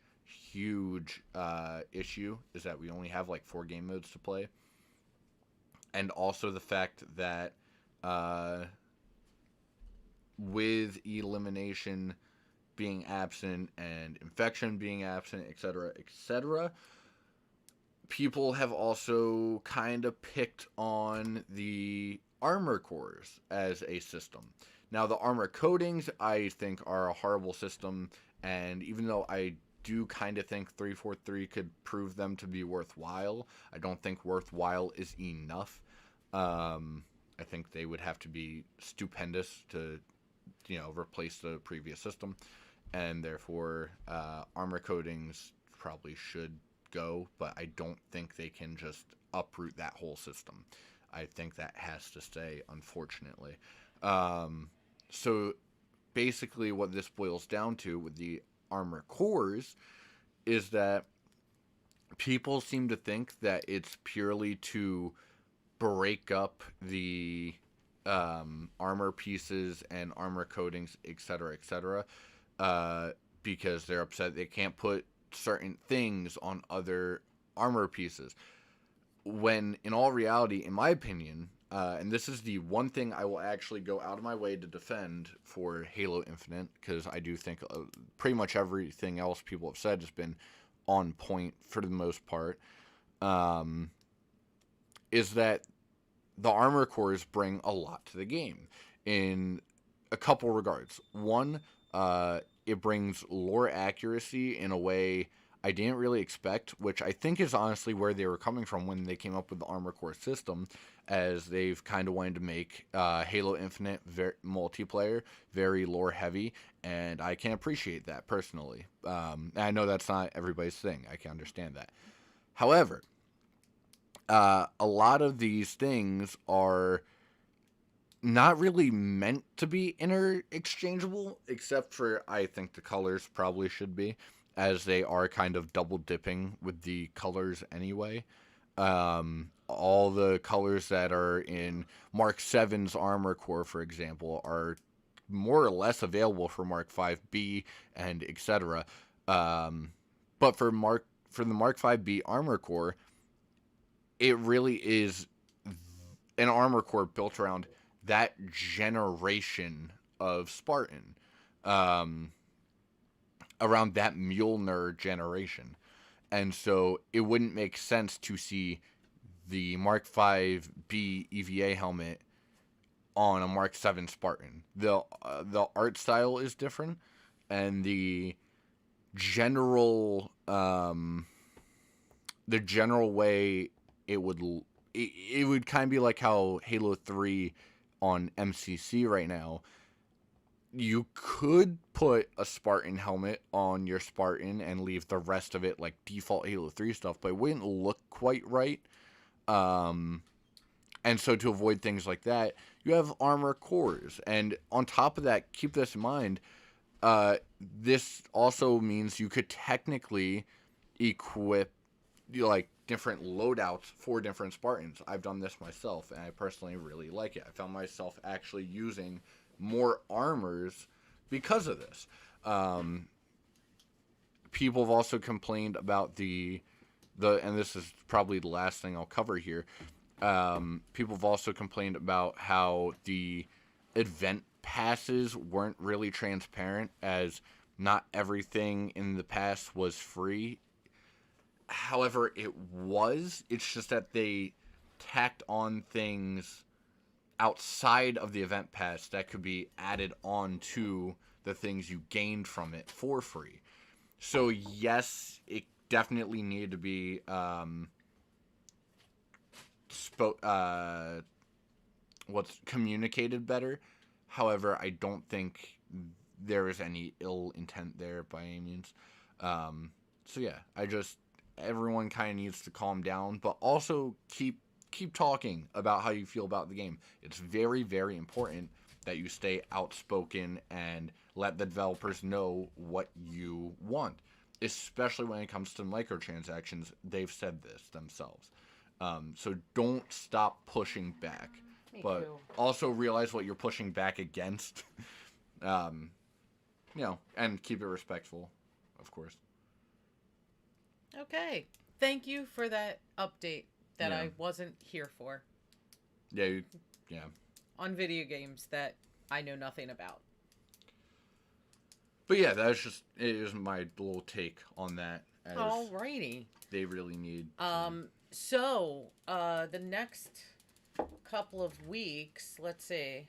issue, is that we only have like 4 game modes to play. And also the fact that, with elimination being absent and infection being absent, etc., people have also kind of picked on the armor cores as a system. Now, the armor coatings, I think, are a horrible system, and even though I do kind of think 343 could prove them to be worthwhile, I don't think worthwhile is enough. I think they would have to be stupendous to, replace the previous system, and therefore armor coatings probably should go, but I don't think they can just uproot that whole system. I think that has to stay, unfortunately. So basically what this boils down to with the armor cores is that people seem to think that it's purely to break up the armor pieces and armor coatings, etc., because they're upset they can't put certain things on other armor pieces. When in all reality, in my opinion, and this is the one thing I will actually go out of my way to defend for Halo Infinite, because I do think pretty much everything else people have said has been on point for the most part, is that the armor cores bring a lot to the game in a couple regards. One, it brings lore accuracy in a way I didn't really expect, which I think is honestly where they were coming from when they came up with the armor core system, as they've kind of wanted to make Halo Infinite multiplayer very lore heavy, and I can appreciate that personally. I know that's not everybody's thing. I can understand that. However, a lot of these things are not really meant to be interchangeable, except for I think the colors probably should be, as they are kind of double dipping with the colors anyway. All the colors that are in Mark 7's armor core, for example, are more or less available for Mark 5B and etc. But for the Mark 5B armor core, it really is an armor core built around that generation of Spartan, around that Mjolnir generation. And so it wouldn't make sense to see the Mark 5B EVA helmet on a Mark 7 Spartan. The art style is different, and the general way it would kind of be like how Halo 3 on MCC right now. You could put a Spartan helmet on your Spartan and leave the rest of it like default Halo 3 stuff, but it wouldn't look quite right. And so to avoid things like that, you have armor cores. And on top of that, keep this in mind, this also means you could technically equip, different loadouts for different Spartans. I've done this myself, and I personally really like it. I found myself actually using more armors because of this. People have also complained about the and this is probably the last thing I'll cover here. People have also complained about how the event passes weren't really transparent, as not everything in the past was free. However, it was. It's just that they tacked on things outside of the event pass that could be added on to the things you gained from it for free. So yes, it definitely needed to be what's communicated better. However, I don't think there is any ill intent there by any means. So yeah, everyone kind of needs to calm down, but also keep talking about how you feel about the game. It's very, very important that you stay outspoken and let the developers know what you want, especially when it comes to microtransactions. They've said this themselves. So don't stop pushing back, but also realize what you're pushing back against. And keep it respectful, of course. Okay. Thank you for that update that I wasn't here for. Yeah. On video games that I know nothing about. But yeah, it is my little take on that. Alrighty. They really need. So the next couple of weeks, let's see.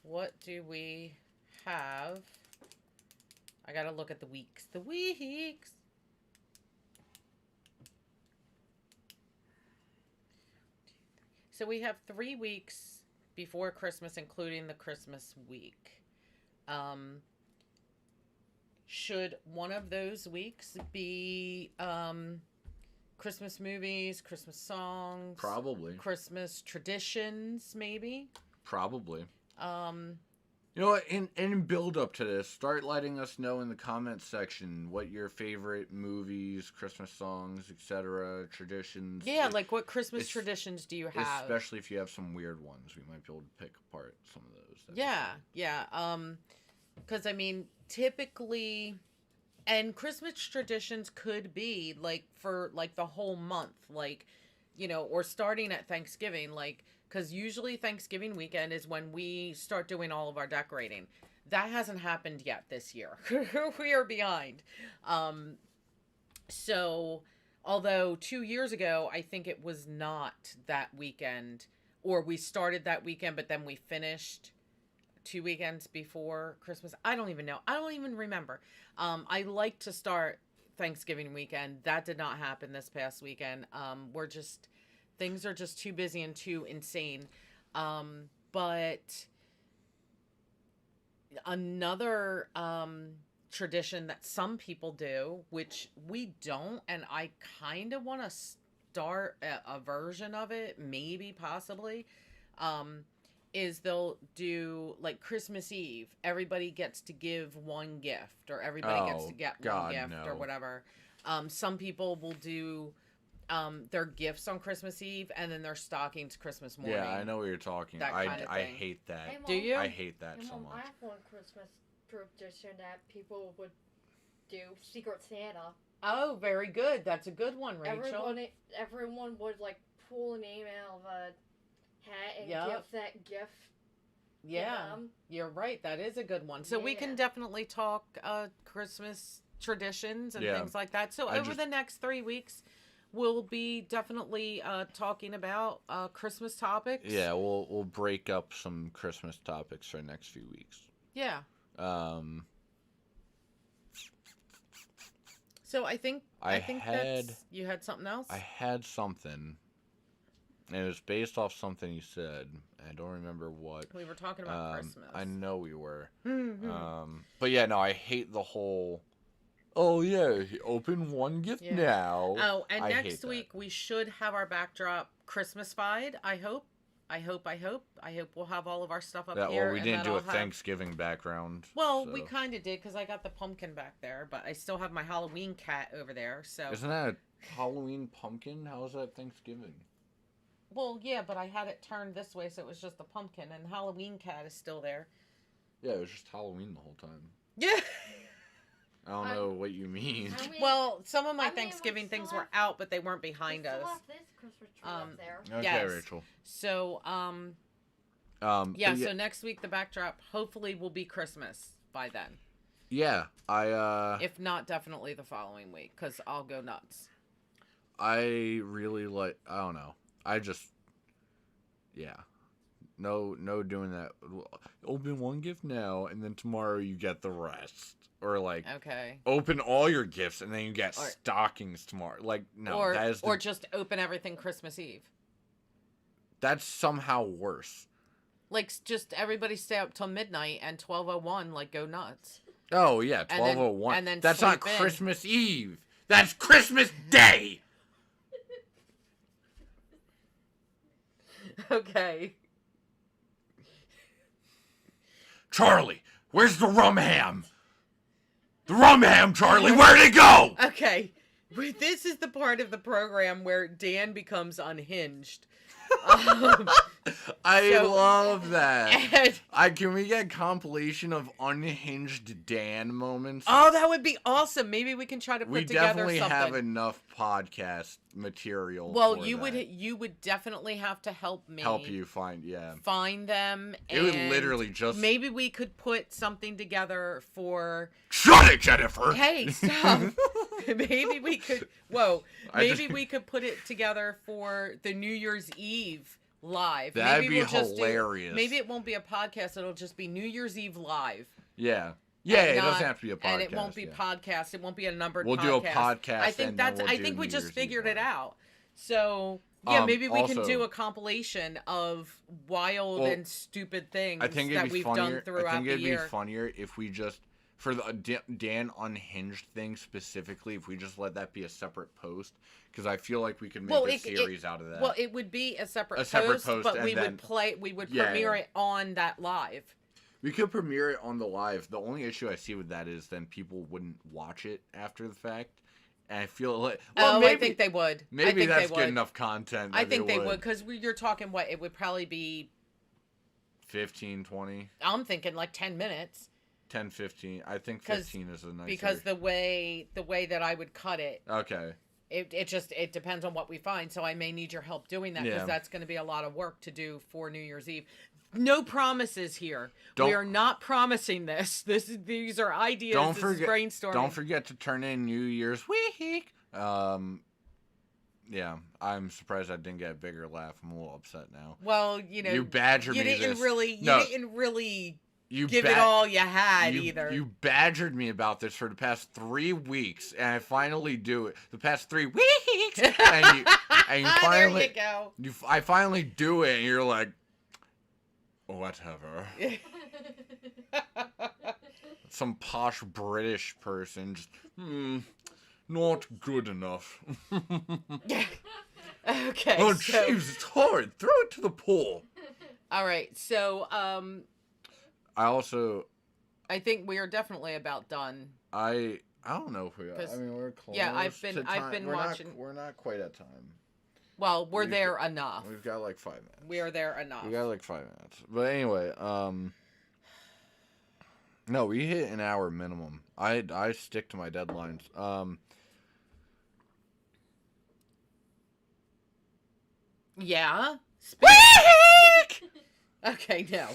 What do we have? I gotta look at the weeks. The weeks. So we have 3 weeks before Christmas, including the Christmas week. Should one of those weeks be Christmas movies, Christmas songs? Probably. Christmas traditions, maybe? Probably. You know what? In build up to this, start letting us know in the comments section what your favorite movies, Christmas songs, etc., traditions. Yeah, like what Christmas traditions do you have? Especially if you have some weird ones, we might be able to pick apart some of those. Yeah. Because I mean, typically, and Christmas traditions could be like for like the whole month, like, or starting at Thanksgiving, like. Because usually Thanksgiving weekend is when we start doing all of our decorating. That hasn't happened yet this year. We are behind. So, although 2 years ago, I think it was not that weekend. Or we started that weekend, but then we finished 2 weekends before Christmas. I don't even know. I don't even remember. I like to start Thanksgiving weekend. That did not happen this past weekend. Things are just too busy and too insane. But another tradition that some people do, which we don't, and I kind of want to start a version of it, maybe, possibly, is they'll do, like, Christmas Eve. Everybody gets to give one gift, or everybody gets to get one gift, or whatever. Some people will do... their gifts on Christmas Eve and then their stockings Christmas morning. Yeah, I know what you're talking about. I hate that. Hey, Mom, do you? I hate that so much. I have one Christmas tradition that people would do, Secret Santa. Oh, very good. That's a good one, Rachel. Everyone would, like, pull a name out of a hat and give that gift. Yeah, you're right. That is a good one. So we can definitely talk Christmas traditions and things like that. So over the next 3 weeks... we'll be definitely talking about Christmas topics. Yeah, we'll break up some Christmas topics for the next few weeks. Yeah. So I think you had something else? I had something. And it was based off something you said. I don't remember what. We were talking about Christmas. I know we were. But yeah, no, I hate the whole... oh, yeah, open one gift now. Oh, and next week we should have our backdrop Christmas-fied, I hope. I hope we'll have all of our stuff up here. Well, we didn't do a Thanksgiving background. Well, we kind of did, because I got the pumpkin back there, but I still have my Halloween cat over there, so... Isn't that Halloween pumpkin? How is that Thanksgiving? Well, yeah, but I had it turned this way, so it was just a pumpkin, and Halloween cat is still there. Yeah, it was just Halloween the whole time. Yeah. I don't know what you mean. I mean, Well, some of my I mean, we Thanksgiving still things have- were out, but they weren't behind we still us. have this Christmas tree up there. Okay, Yes. Rachel. So, Yeah, yeah, so next week the backdrop hopefully will be Christmas by then. yeah, If not, definitely the following week, because I'll go nuts. I really like. I don't know. I just, yeah, no doing that. Open one gift now, and then tomorrow you get the rest, or like Okay. open all your gifts, and then you get Or- stockings tomorrow. Like no, or that is or just open everything Christmas Eve. that's somehow worse. Like, just everybody stay up till midnight, and 12:01, like, go nuts. Oh yeah, And then- 12:01. and then That's not sleep in. Christmas Eve. That's Christmas Day. Okay. Charlie, where's the rum ham? The rum ham, Charlie, where'd it go? Okay. This is the part of the program where Dan becomes unhinged. I So- love that. And, Can we get a compilation of unhinged Dan moments? oh, that would be awesome. Maybe we can try to put We together definitely something. have enough podcast material. Well, for you that. would definitely have to help me help you find find them. It would and literally just maybe we could put something together for. shut it, Jennifer. Hey, stop. Maybe we could. Whoa. I Maybe just- we could put it together for the New Year's Eve live. That'd maybe be we'll just hilarious. maybe it won't be a podcast. It'll just be New Year's Eve live. Yeah, And it not- doesn't have to be a podcast. And it won't be yeah. podcast. It won't be a numbered We'll podcast. do a podcast. I think and then that's. we'll I do think we New just Year's figured Eve it live. out. So yeah, maybe we can also- do a compilation of wild Well, and stupid things I think that it'd be we've funnier. done throughout I think the it'd year. be funnier if we just for the Dan Unhinged thing specifically, if we just let that be a separate post, because I feel like we could make a series out of that. Well, it would be a separate separate post, post, but and we then- would Yeah, premiere yeah. it on that live. We could premiere it on the live. The only issue I see with that is then people wouldn't watch it after the fact. And I feel like I think they would. maybe I think that's they good would. enough content. I that think they would, because you're talking what it would probably be. 15, 20, I'm thinking like 10 minutes 10, 15. I think 'Cause- 15 is a nicer. because the way that I would cut it, Okay. it depends on what we find. So I may need your help doing that because Yeah. that's going to be a lot of work to do for New Year's Eve. No promises here. Don't- We are not promising this. These are ideas. Don't this forget. is brainstorming. Don't forget to turn in New Year's week. Yeah, I'm surprised I didn't get a bigger laugh. I'm a little upset now. Well, you know, You badgered you me. didn't this. really, No. didn't really You give it all you had you, either. You badgered me about this for the past 3 weeks, and I finally do it. The past 3 weeks, and you finally, there you go. I finally do it, and you're like, whatever. Some posh British person just, not good enough. Okay. Oh, so, jeez, it's hard. Throw it to the pool. all right. So, I also, I think we are definitely about done. I don't know if we are. 'Cause- I mean, we're close. yeah, I've to been time. We're watching- we're not quite at time. Well, we're We've there enough. We've got like 5 minutes. We are there enough. We got like 5 minutes. But anyway, no, we hit an hour minimum. I stick to my deadlines. Yeah. Okay. No.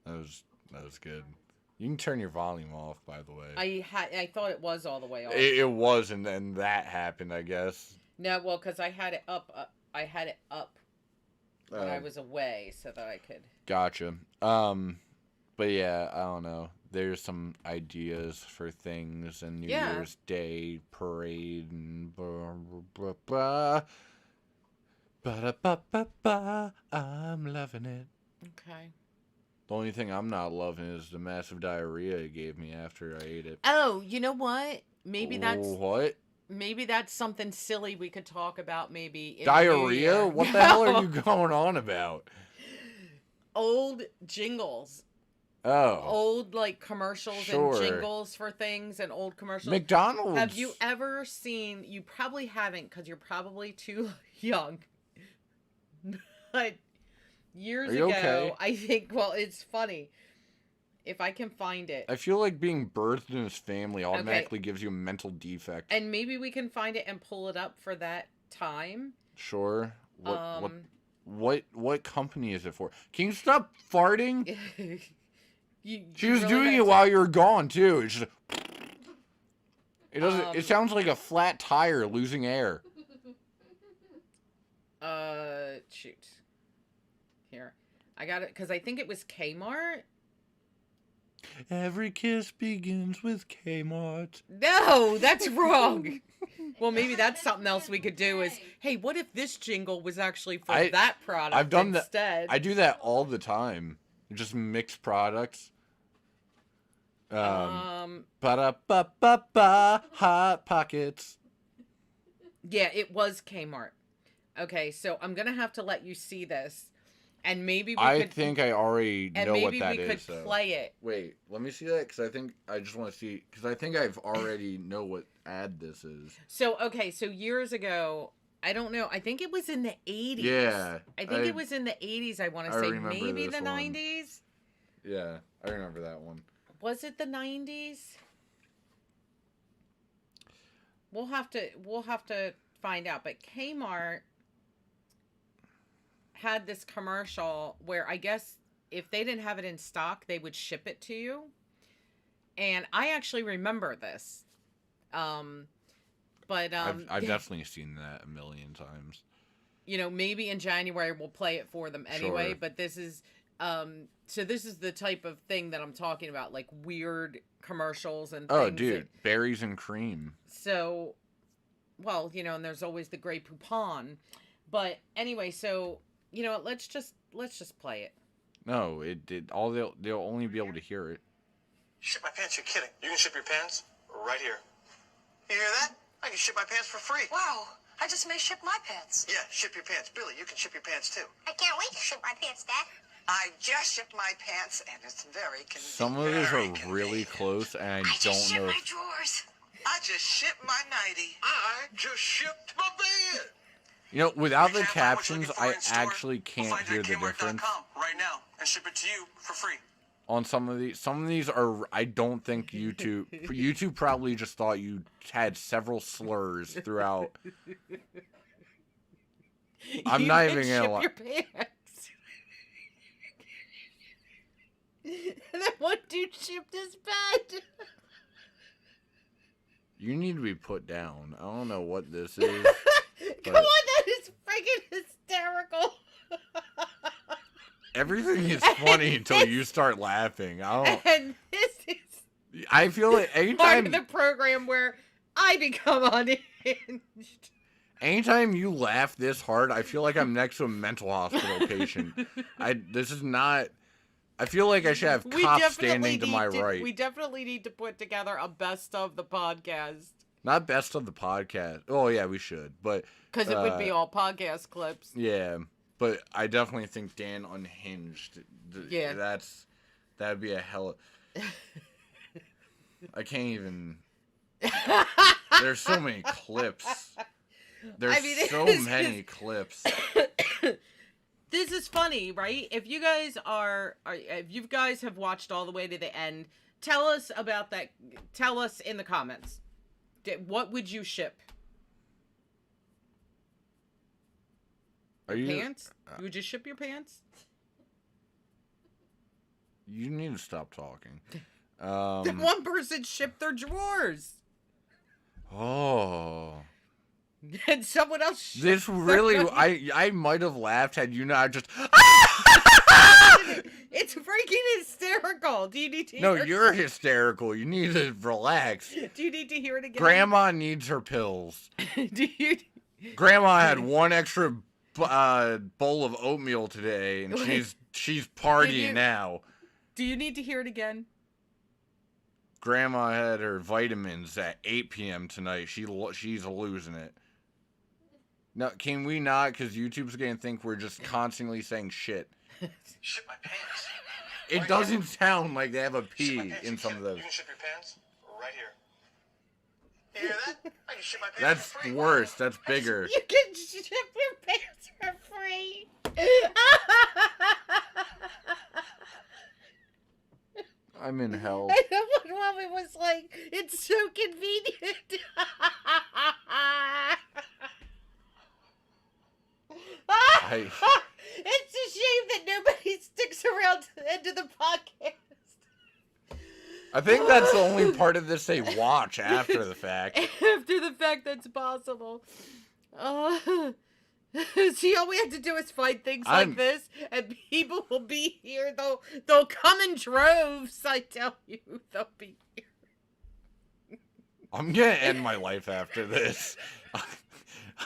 That was good. You can turn your volume off, by the way. I thought it was all the way off. It was, and then that happened, I guess. No, well, because I had it up. I had it up when I Um, was away, so that I could. Gotcha. But yeah, I don't know. There's some ideas for things and New Yeah. Year's Day parade and blah, blah, blah, blah. Ba-da-ba-ba-ba. I'm loving it. Okay. The only thing I'm not loving is the massive diarrhea it gave me after I ate it. Oh, you know what? Maybe What? that's something silly we could talk about. Maybe in the new Diarrhea? year. What the hell are No. you going on about? old jingles. Oh. Old, like, commercials Sure. and jingles for things and old commercials. McDonald's. Have you ever seen, you probably haven't because you're probably too young. But years Are you ago, okay? I think, well, it's funny. If I can find it. I feel like being birthed in his family automatically gives you a mental defect. And maybe we can find it and pull it up for that time. Sure. What company is it for? Can you stop farting? She was really doing it while you were gone too. It's just, it doesn't. It sounds like a flat tire losing air. Shoot. Here, I got it because I think it was Kmart. Every kiss begins with Kmart. No, that's wrong. Well, maybe that's something else we could do. Is, hey, what if this jingle was actually for that product? I've done instead? that. I do that all the time. Just mix products. Ba-da-ba-ba-ba, Hot Pockets. Yeah, it was Kmart. Okay, so I'm gonna have to let you see this, and maybe I think I already know what that is. And maybe we could play it. Wait, let me see that because I just want to see because I think I've already know what ad this is. So okay, so years ago, I don't know. I think it was in the 80s. Yeah, I think it was in the 80s. I want to say maybe the 90s. Yeah, I remember that one. Was it the 90s? We'll have to find out. But Kmart had this commercial where I guess if they didn't have it in stock, they would ship it to you. And I actually remember this. I've definitely seen that a million times. You know, maybe in January we'll play it for them anyway. Sure. But this is so this is the type of thing that I'm talking about, like weird commercials and things. Oh, dude, berries and cream. So, well, you know, and there's always the Grey Poupon. But anyway, so, you know, let's just play it. No, they'll only be able to hear it. Ship my pants? You're kidding. You can ship your pants right here. You hear that? I can ship my pants for free. Wow, I just may ship my pants. Yeah, ship your pants. Billy, you can ship your pants too. I can't wait to ship my pants, Dad. I just shipped my pants, and it's very convenient. Some of these are really close, and I just don't shipped know. my drawers. I just shipped my nightie. I just shipped my bed. You know, without the You can't find what you're captions, looking for I in store? actually can't We'll find hear it the at difference. Kmart.com right now and ship it to you for free. On some of these are, I don't think YouTube probably just thought you had several slurs throughout. I'm not even gonna lie. Your pants. And then one dude shipped his bed. You need to be put down. I don't know what this is. Come on, that is freaking hysterical. Everything is funny until you start laughing. And this is I feel like part anytime of the program where I become unhinged. anytime you laugh this hard, I feel like I'm next to a mental hospital patient. This is not. I feel like I should have cops standing to my right. We definitely need to put together a best of the podcast. Not best of the podcast. Oh yeah, we should, but because it would be all podcast clips. Yeah, but I definitely think Dan Unhinged. Yeah, that'd be a hell. I can't even. There's so many clips. There's so many clips. This is funny, right? If you guys have watched all the way to the end, tell us about that. Tell us in the comments. What would you ship? Pants? Would you ship your pants? You need to stop talking. One person shipped their drawers. Oh. And someone else. This really, I might have laughed had you not just. It's freaking hysterical. Do you need to? No, you're hysterical. You need to relax. Do you need to hear it again? Grandma needs her pills. Do you? Grandma had one extra bowl of oatmeal today, and she's partying now. Do you need to hear it again? Grandma had her vitamins at 8 p.m. tonight. She's losing it. No, can we not? Because YouTube's going to think we're just constantly saying shit. Shit my pants. It doesn't sound like they have a Shit my P pants, in you some of kidding? those. You can ship your pants right here. You hear that? I can ship my pants That's for free. worse. That's bigger. You can ship your pants for free. I'm in hell. And the one woman was like, "It's so convenient." It's a shame that nobody sticks around to the end of the podcast. I think that's the only part of this they watch after the fact. After the fact, that's possible. See, all we have to do is find things like this, and people will be here. They'll come in droves. I tell you, they'll be here. I'm gonna end my life after this.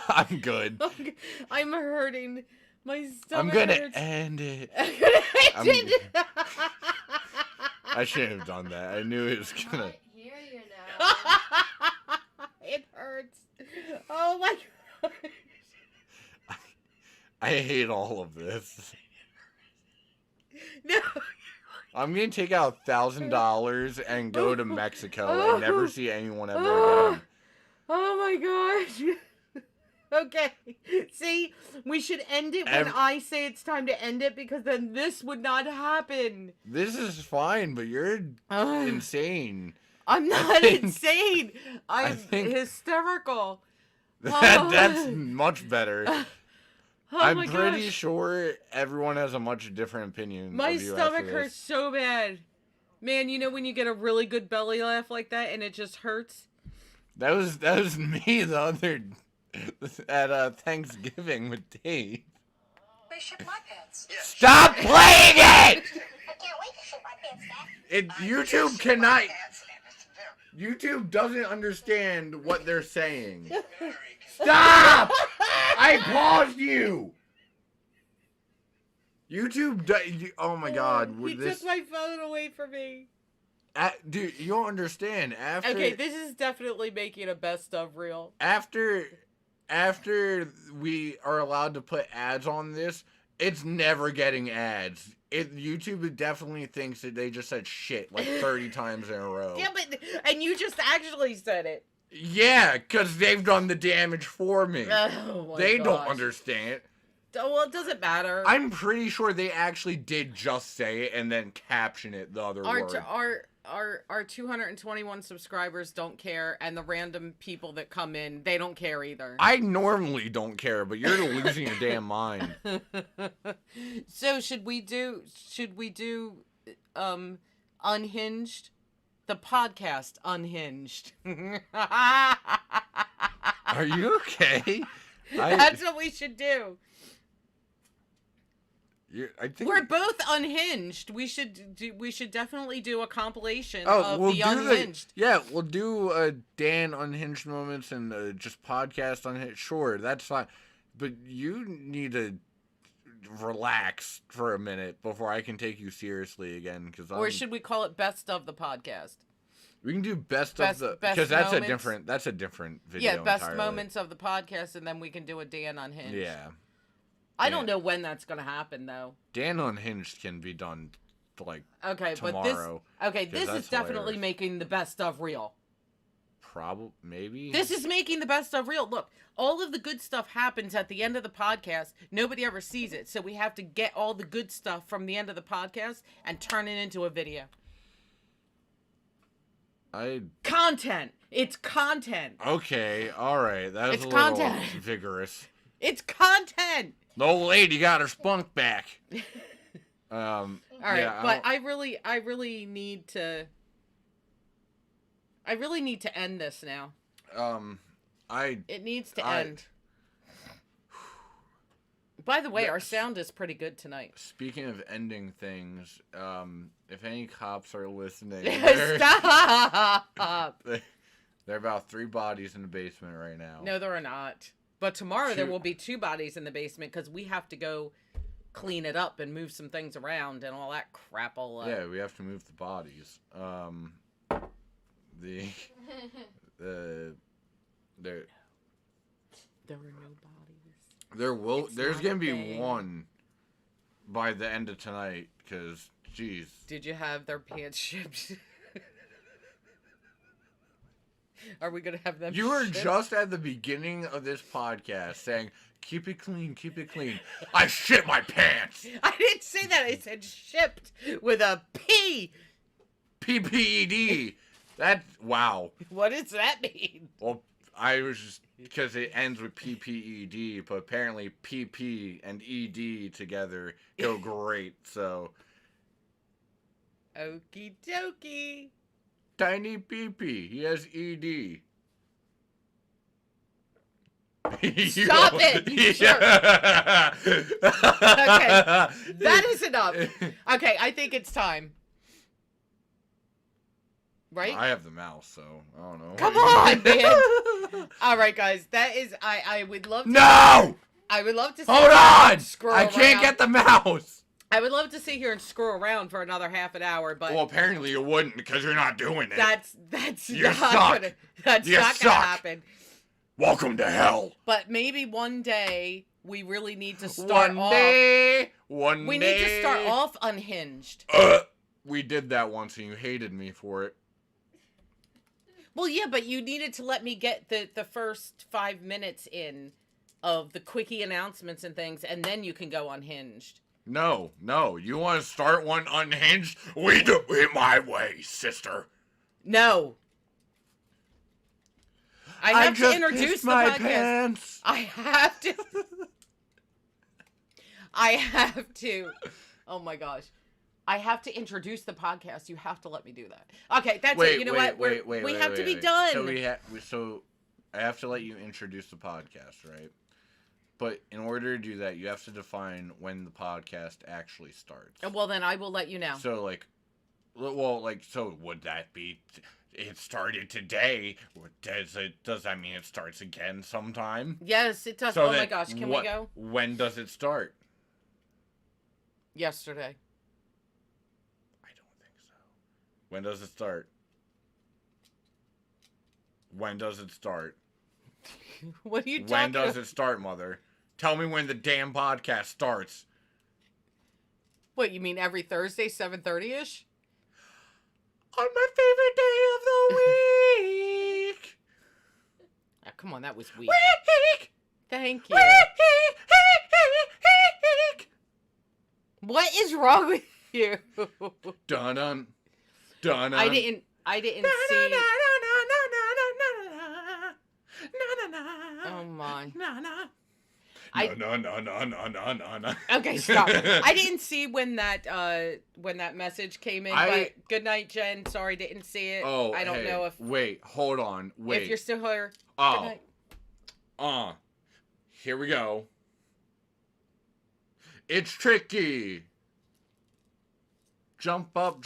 I'm good. I'm hurting. My stomach I'm gonna hurts. end it. I'm gonna end it. I shouldn't have done that. I knew it was gonna. I hear you now. It hurts. Oh my god. I hate all of this. No. I'm gonna take out $1,000 and go to Mexico and never see anyone ever again. Oh my gosh. Okay. See, we should end it when I say it's time to end it, because then this would not happen. This is fine, but you're insane. I'm not insane. I'm hysterical. That's much better. Oh I'm my pretty gosh. sure everyone has a much different opinion. My of you stomach after hurts this. so bad. Man, you know when you get a really good belly laugh like that and it just hurts? That was me the other at Thanksgiving with Dave. They ship my pants. Yeah, Stop playing it! I can't wait to ship my pants back. YouTube cannot. YouTube doesn't understand what they're saying. Stop! I paused you. YouTube. Oh my God! He took my phone away from me. Dude, you don't understand. Okay, this is definitely making a best of reel. After we are allowed to put ads on this, it's never getting ads. YouTube definitely thinks that they just said shit like 30 times in a row. Yeah, and you just actually said it. Yeah, because they've done the damage for me. Oh my They gosh. don't understand. Well, it doesn't matter. I'm pretty sure they actually did just say it and then caption it the other word. Our 221 subscribers don't care, and the random people that come in, they don't care either. I normally don't care, but you're losing your damn mind. So should we do Unhinged? The podcast Unhinged. Are you okay? That's what we should do. I think We're both unhinged. We should definitely do a compilation we'll of the do Unhinged. we'll do Dan Unhinged moments and just podcast Unhinged. Sure, that's fine. But you need to relax for a minute before I can take you seriously again. Or should we call it Best of the Podcast? We can do best of the, because that's a different video. Yeah, best entirely. moments of the podcast, and then we can do a Dan Unhinged. Yeah. I don't know when that's gonna happen though. Dan Unhinged can be done like but tomorrow. this is definitely making the best of reel. Probably, maybe. This is making the best of reel. Look, all of the good stuff happens at the end of the podcast. Nobody ever sees it, so we have to get all the good stuff from the end of the podcast and turn it into a video. Content. It's content. Okay, all right. That was It's a little content. vigorous. It's content. The old lady got her spunk back. All right, yeah, but I really need to end this now. It needs to end. By the way, our sound is pretty good tonight. Speaking of ending things, if any cops are listening, Stop! there are about 3 bodies in the basement right now. No, there are not. But tomorrow there will be 2 bodies in the basement because we have to go clean it up and move some things around and all that crap. Yeah, we have to move the bodies. There are no bodies. There's gonna be one, by the end of tonight, because, jeez. Did you have their pants shipped? Are we going to have them You were shipped? just at the beginning of this podcast saying, keep it clean, keep it clean. I shit my pants! I didn't say that. I said shipped with a P. PPED. That, wow. What does that mean? Well, I was just, because it ends with PPED, but apparently PP and ED together go great, so. Okie dokie. Tiny PP, he has ED. Stop it, you jerk. Okay, that is enough. Okay, I think it's time. Right? I have the mouse, so I don't know. Come on, man. All right, guys. That is. I would love to. No! I would love to. Hold on! Scroll I can't around. get the mouse! I would love to sit here and screw around for another half an hour, but Well, apparently you wouldn't because you're not doing it. that's You not suck. gonna. That's You not gonna suck. happen. Welcome to hell. But maybe one day we really need to start One off. day. We need to start off unhinged. We did that once and you hated me for it. Well, yeah, but you needed to let me get the first 5 minutes in of the quickie announcements and things, and then you can go unhinged. No. You want to start one unhinged? We do it my way, sister. No. I have to introduce pissed the my podcast. pants. I have to. I have to. Oh my gosh. I have to introduce the podcast. You have to let me do that. Okay, that's it. You know what? We have to be done. So I have to let you introduce the podcast, right? But in order to do that, you have to define when the podcast actually starts. Well, then I will let you know. So, so would that be? It started today. Does that mean it starts again sometime? Yes, it does. So oh my then gosh, can we go? When does it start? Yesterday. I don't think so. When does it start? When does it start? What are you talking When does about? it start, Mother? Tell me when the damn podcast starts. What, you mean every Thursday, 7:30-ish? On my favorite day of the week. Oh, come on, that was weak. Week. Thank you. Week. What is wrong with you? Dun dun. Dun. I didn't see. Oh my. No. Okay, stop. I didn't see when that message came in. But good night, Jen. Sorry, didn't see it. Oh, I don't know if. Wait, hold on. Wait. If you're still here. Oh. Good night. Here we go. It's tricky. Jump up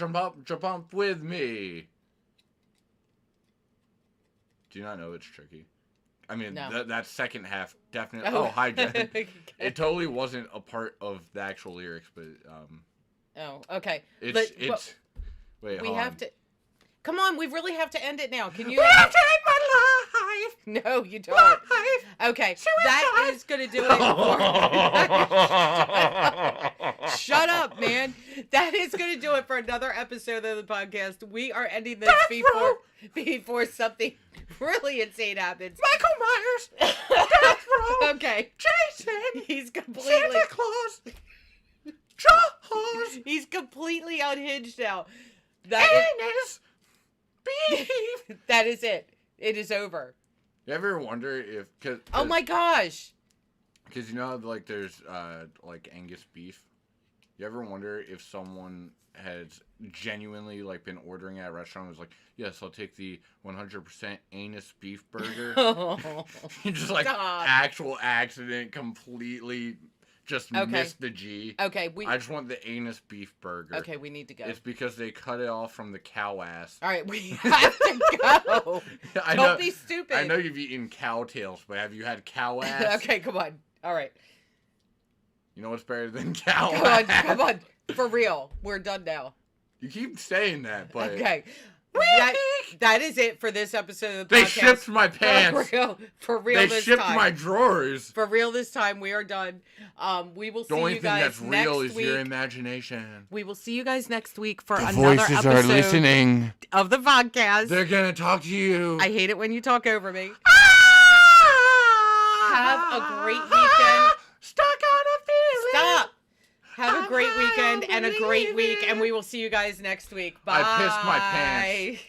with me. Do you not know it's tricky? I mean, No. that second half definitely. Oh, hi, Jen. Okay. It totally wasn't a part of the actual lyrics, but Oh, okay. it's. Wait, We hold have on. to. Come on, we really have to end it now. Can you? We have to end my life. No, you don't. Life. Okay, Suicide. that is gonna do it. Shut up, man. That is gonna do it for another episode of the podcast. We are ending this before something really insane happens. Michael Myers. Death Row. Okay, Jason. he's completely Santa Claus. Jaws. he's completely unhinged now. That is, Beef. that is it. It is over. You ever wonder if? Oh my gosh. Because you know, like there's like Angus beef. You ever wonder if someone has genuinely like been ordering at a restaurant and was like, yes, I'll take the 100% anus beef burger. Just like Stop. actual accident, completely just missed the G. Okay, I just want the anus beef burger. Okay, we need to go. It's because they cut it off from the cow ass. All right, we have to go. Don't be stupid. I know you've eaten cow tails, but have you had cow ass? Okay, come on. All right. You know what's better than cow ass? Come on. For real. We're done now. You keep saying that, but... Okay. that is it for this episode of the They podcast. shipped my pants. For real They this shipped time. my drawers. For real this time, we are done. We will The see only you thing guys that's next real is week. your imagination. We will see you guys next week for The another voices episode are listening. of the podcast. They're gonna talk to you. I hate it when you talk over me. Have a great weekend. Stuck on a feeling. Stop. Have a great weekend and a great week, and we will see you guys next week. Bye. I pissed my pants.